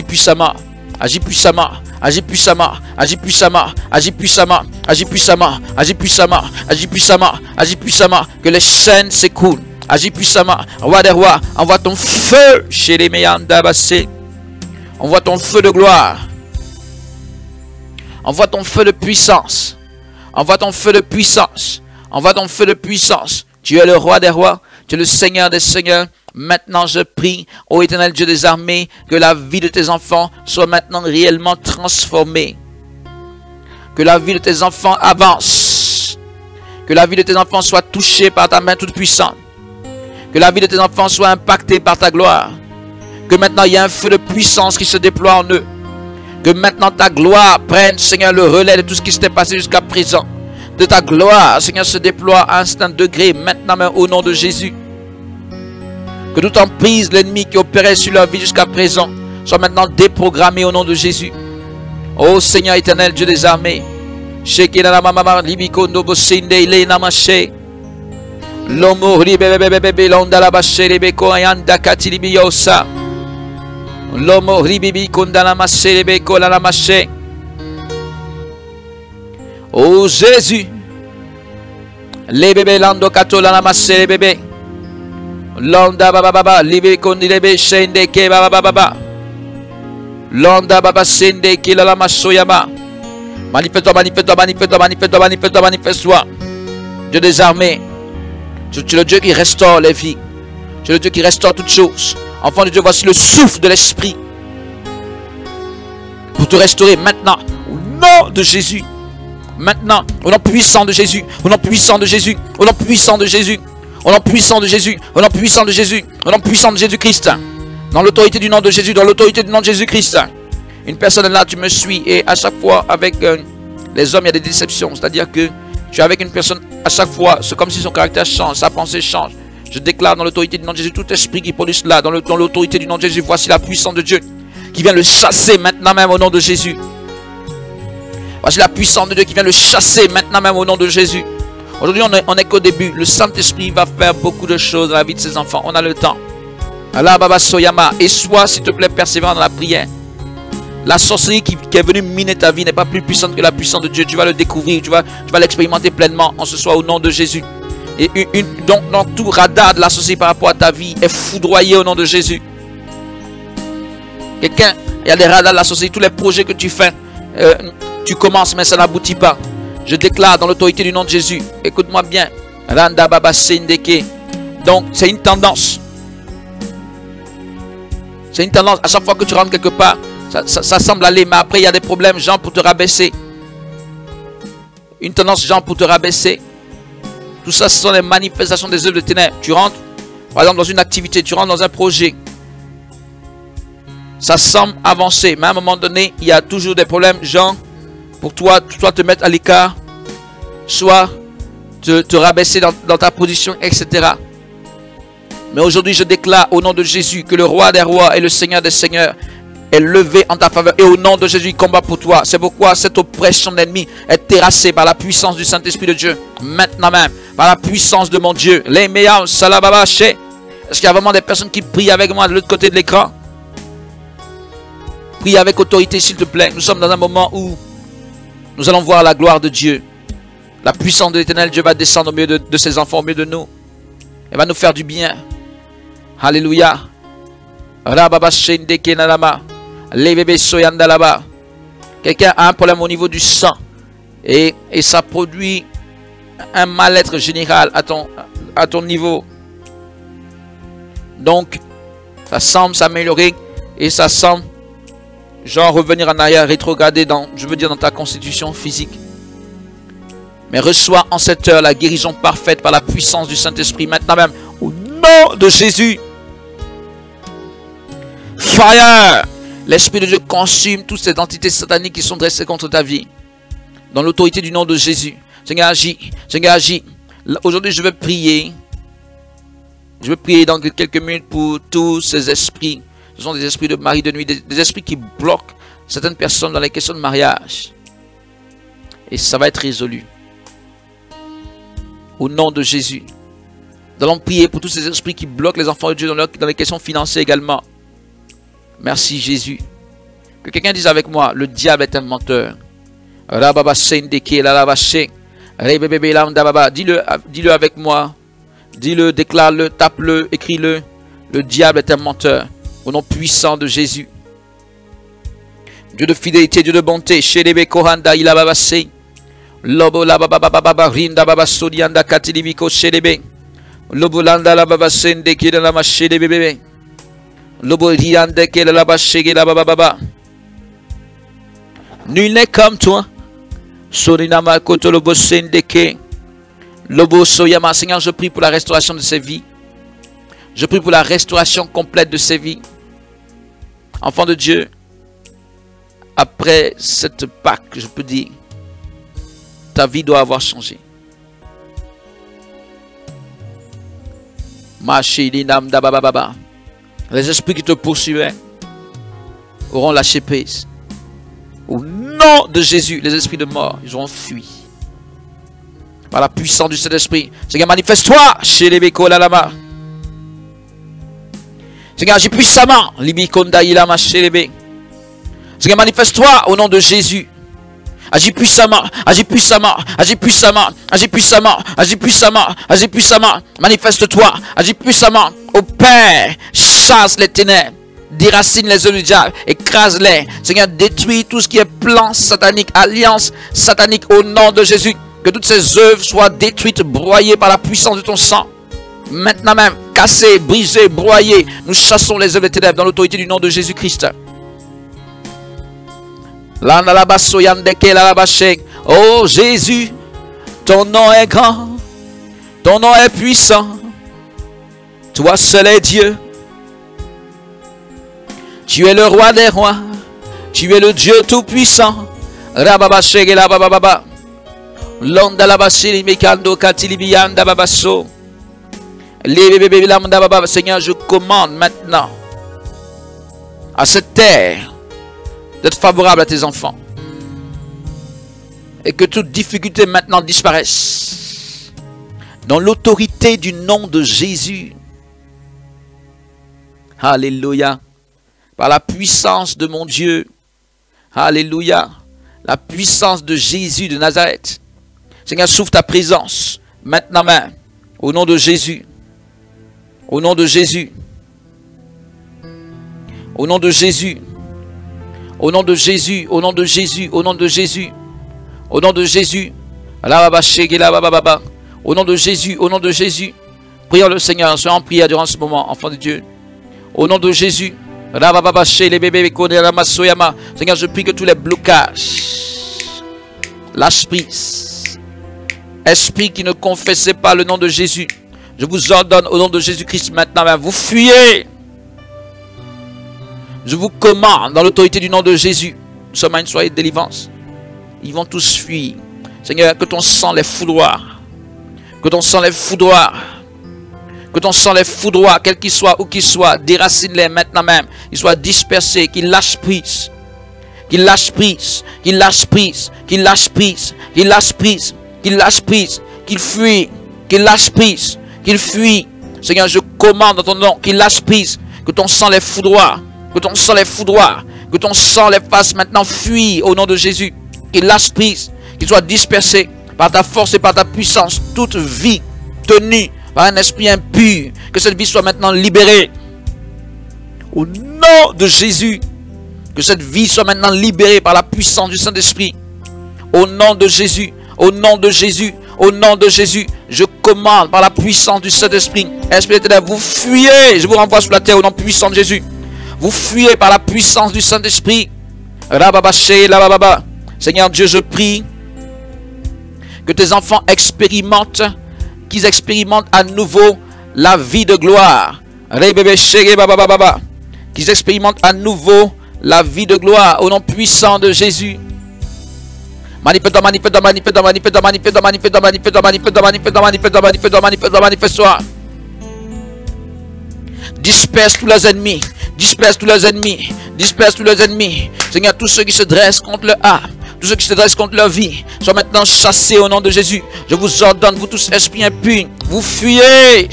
puissamment. Agis puissamment, agis puissamment, agis puissamment, agis puissamment, agis puissamment, agis puissamment, agis puissamment, agis puissamment, que les chaînes s'écoulent. Agis puissamment, roi des rois, envoie ton feu chez les Méanda Bassé. Envoie ton feu de gloire. Envoie ton feu de puissance. Envoie ton feu de puissance. Envoie ton feu de puissance. Tu es le roi des rois, tu es le Seigneur des seigneurs. Maintenant, je prie, ô éternel Dieu des armées, que la vie de tes enfants soit maintenant réellement transformée. Que la vie de tes enfants avance. Que la vie de tes enfants soit touchée par ta main toute puissante. Que la vie de tes enfants soit impactée par ta gloire. Que maintenant, il y a un feu de puissance qui se déploie en eux. Que maintenant, ta gloire prenne, Seigneur, le relais de tout ce qui s'était passé jusqu'à présent. De ta gloire, Seigneur, se déploie à un certain degré, maintenant même, au nom de Jésus. Que toute emprise de l'ennemi qui opérait sur leur vie jusqu'à présent soit maintenant déprogrammé au nom de Jésus. Ô Seigneur éternel, Dieu des armées. Lomo ribebebebebe londala bashere beko ayanda katilibiosa. Lomo ribibi kondala mashere beko la maché. Ô Jésus. Les bébés lando katola la mashere bébé. Londa baba baba libe kondi lebe shende ke baba baba. Londa baba sende ke la masoyaba. Manifeste-toi, manifeste-toi, manifeste-toi, manifeste-toi, manifeste-toi, manifeste-toi. Dieu des armées. Tu es le Dieu qui restaure les vies. Tu es le Dieu qui restaure toutes choses. Enfant de Dieu, voici le souffle de l'Esprit. Pour te restaurer maintenant. Au nom de Jésus. Maintenant. Au nom puissant de Jésus. Au nom puissant de Jésus. Au nom puissant de Jésus. Au nom puissant de Jésus. Au nom puissant de Jésus. Au nom puissant de Jésus-Christ. Dans l'autorité du nom de Jésus. Dans l'autorité du nom de Jésus-Christ. Une personne est là, tu me suis, et à chaque fois avec les hommes, il y a des déceptions. C'est-à-dire que tu es avec une personne, à chaque fois, c'est comme si son caractère change, sa pensée change. Je déclare dans l'autorité du nom de Jésus, tout esprit qui produit cela, dans l'autorité du nom de Jésus, voici la puissance de Dieu qui vient le chasser maintenant même au nom de Jésus. Voici la puissance de Dieu qui vient le chasser maintenant même au nom de Jésus. Aujourd'hui, on n'est qu'au début. Le Saint-Esprit va faire beaucoup de choses dans la vie de ses enfants. On a le temps. Allah Baba Soyama. Et sois, s'il te plaît, persévérant dans la prière. La sorcellerie qui est venue miner ta vie n'est pas plus puissante que la puissance de Dieu. Tu vas le découvrir, tu vas l'expérimenter pleinement en ce soir au nom de Jésus. Et donc tout radar de la sorcellerie par rapport à ta vie est foudroyé au nom de Jésus. Quelqu'un, il y a des radars de la sorcellerie, tous les projets que tu fais, tu commences mais ça n'aboutit pas. Je déclare dans l'autorité du nom de Jésus, écoute-moi bien, Randa Baba Sendeke. Donc c'est une tendance. C'est une tendance, à chaque fois que tu rentres quelque part, ça semble aller, mais après il y a des problèmes, gens pour te rabaisser. Une tendance, gens pour te rabaisser. Tout ça, ce sont les manifestations des œuvres de ténèbres. Tu rentres, par exemple, dans une activité, tu rentres dans un projet. Ça semble avancer, mais à un moment donné, il y a toujours des problèmes, gens, pour toi, soit te mettre à l'écart, soit te rabaisser dans ta position, etc. Mais aujourd'hui, je déclare au nom de Jésus que le roi des rois et le seigneur des seigneurs est levé en ta faveur. Et au nom de Jésus, il combat pour toi. C'est pourquoi cette oppression de l'ennemi est terrassée par la puissance du Saint-Esprit de Dieu. Maintenant même, par la puissance de mon Dieu. Les meilleurs, salababache. Est-ce qu'il y a vraiment des personnes qui prient avec moi de l'autre côté de l'écran? Prie avec autorité, s'il te plaît. Nous sommes dans un moment où nous allons voir la gloire de Dieu. La puissance de l'Éternel, Dieu va descendre au milieu de ses enfants, au milieu de nous. Elle va nous faire du bien. Alléluia. Quelqu'un a un problème au niveau du sang. Et ça produit un mal-être général à ton niveau. Donc, ça semble s'améliorer et ça semble genre revenir en arrière, rétrograder dans ta constitution physique. Mais reçois en cette heure la guérison parfaite par la puissance du Saint-Esprit maintenant même, au nom de Jésus. Fire! L'Esprit de Dieu consume toutes ces entités sataniques qui sont dressées contre ta vie. Dans l'autorité du nom de Jésus. Seigneur, agis. Seigneur, agis. Aujourd'hui, je vais prier. Je vais prier dans quelques minutes pour tous ces esprits. Ce sont des esprits de mari de nuit, des esprits qui bloquent certaines personnes dans les questions de mariage. Et ça va être résolu. Au nom de Jésus. Nous allons prier pour tous ces esprits qui bloquent les enfants de Dieu dans les questions financières également. Merci Jésus. Que quelqu'un dise avec moi, le diable est un menteur. Dis-le avec moi. Dis-le, déclare-le, tape-le, écris-le. Le diable est un menteur. Au nom puissant de Jésus. Dieu de fidélité, Dieu de bonté. Shelebe Kohanda Ilababase. Lobo la baba baba rinda baba sodianda katilibiko shelebe. Lobo landa la baba sende kida la machede bébé. Lobo riande kida la bachege la baba baba. Nul n'est comme toi. Sorinama koto lobo sende ke. Lobo soyama. Seigneur, je prie pour la restauration de ces vies. Je prie pour la restauration complète de ces vies. Enfants de Dieu, après cette Pâque, je peux dire, ta vie doit avoir changé. Les esprits qui te poursuivaient auront lâché prise. Au nom de Jésus, les esprits de mort, ils auront fui. Par la puissance du Saint-Esprit. Seigneur, manifeste-toi chez les Beko Lalama. Seigneur, agis puissamment. Seigneur, manifeste-toi au nom de Jésus. Agis puissamment, agis puissamment, agis puissamment, agis puissamment, agis puissamment, agis puissamment. Manifeste-toi, agis puissamment. Au Père, chasse les ténèbres, déracine les œuvres du diable, écrase-les. Seigneur, détruis tout ce qui est plan satanique, alliance satanique au nom de Jésus. Que toutes ces œuvres soient détruites, broyées par la puissance de ton sang. Maintenant même, cassées, brisées, broyées. Nous chassons les œuvres des ténèbres dans l'autorité du nom de Jésus-Christ. Oh Jésus, ton nom est grand, ton nom est puissant. Toi seul est Dieu. Tu es le roi des rois, Tu es le Dieu Tout-Puissant. Rababa shegela bababa. Londa la basili mekando katilibianda babaso. Seigneur, je commande maintenant à cette terre d'être favorable à tes enfants. Et que toute difficulté maintenant disparaisse. Dans l'autorité du nom de Jésus. Alléluia. Par la puissance de mon Dieu. Alléluia. La puissance de Jésus de Nazareth. Seigneur, souffle ta présence maintenant même. Au nom de Jésus. Au nom de Jésus. Au nom de Jésus. Au nom de Jésus. Au nom de Jésus. Au nom de Jésus. Au nom de Jésus. Au nom de Jésus. Au nom de Jésus. Prions le Seigneur. Soyons en prière durant ce moment, enfant de Dieu. Au nom de Jésus. Seigneur, je prie que tous les blocages lâchent prise. Esprit qui ne confessait pas le nom de Jésus, je vous ordonne au nom de Jésus-Christ maintenant, vous fuyez. Je vous commande dans l'autorité du nom de Jésus. Nous sommes à une soirée de délivrance. Ils vont tous fuir. Seigneur, que ton sang les foudroie. Que ton sang les foudroie. Que ton sang les foudroie, quel qu'il soit, où qu'il soit. Déracine-les maintenant même. Ils soient dispersés, qu'ils lâchent prise. Qu'ils lâchent prise. Qu'ils lâchent prise. Qu'ils lâchent prise. Qu'ils lâchent prise. Qu'ils lâchent prise. Qu'ils fuient. Qu'ils lâchent prise. Qu'ils fuient. Seigneur, je commande dans ton nom qu'ils lâchent prise. Que ton sang les foudroie. Que ton sang les foudroie. Que ton sang les fasse maintenant fuir au nom de Jésus. Qu'ils lâchent prise. Qu'ils soient dispersés par ta force et par ta puissance. Toute vie tenue par un esprit impur. Que cette vie soit maintenant libérée. Au nom de Jésus. Que cette vie soit maintenant libérée par la puissance du Saint-Esprit. Au nom de Jésus. Au nom de Jésus. Au nom de Jésus. Je commande par la puissance du Saint-Esprit. Esprit éternel, vous fuyez. Je vous renvoie sur la terre au nom puissant de Jésus. Vous fuyez par la puissance du Saint-Esprit. Seigneur Dieu, je prie que tes enfants expérimentent, qu'ils expérimentent à nouveau la vie de gloire. Qu'ils expérimentent à nouveau la vie de gloire au nom puissant de Jésus. Manifeste-toi. Disperse tous leurs ennemis. Disperse tous leurs ennemis. Disperse tous leurs ennemis. Seigneur, tous ceux qui se dressent contre leur âme, tous ceux qui se dressent contre leur vie, soient maintenant chassés au nom de Jésus. Je vous ordonne, vous tous esprits impurs, vous fuyez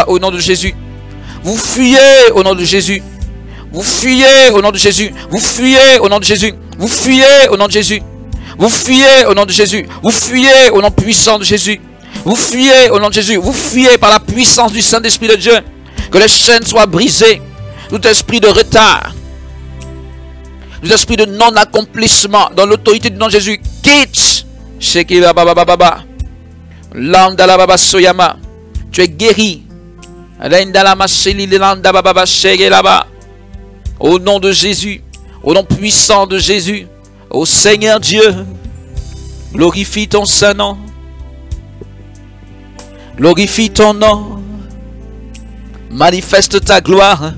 au nom de Jésus. Vous fuyez au nom de Jésus. Vous fuyez au nom de Jésus. Vous fuyez au nom de Jésus. Vous fuyez au nom de Jésus. Vous fuyez au nom de Jésus. Vous fuyez au nom puissant de Jésus. Vous fuyez au nom de Jésus. Vous fuyez par la puissance du Saint-Esprit de Dieu. Que les chaînes soient brisées. Tout esprit de retard, tout esprit de non-accomplissement dans l'autorité du nom de Jésus, quitte. Tu es guéri. Au nom de Jésus, au nom puissant de Jésus, ô Seigneur Dieu, glorifie ton Saint-Nom. Glorifie ton nom. Manifeste ta gloire.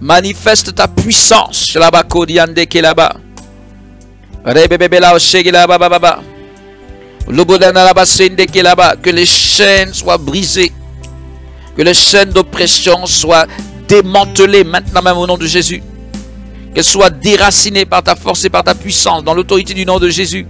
Manifeste ta puissance. Que les chaînes soient brisées. Que les chaînes d'oppression soient démantelées maintenant même au nom de Jésus. Qu'elles soient déracinées par ta force et par ta puissance dans l'autorité du nom de Jésus.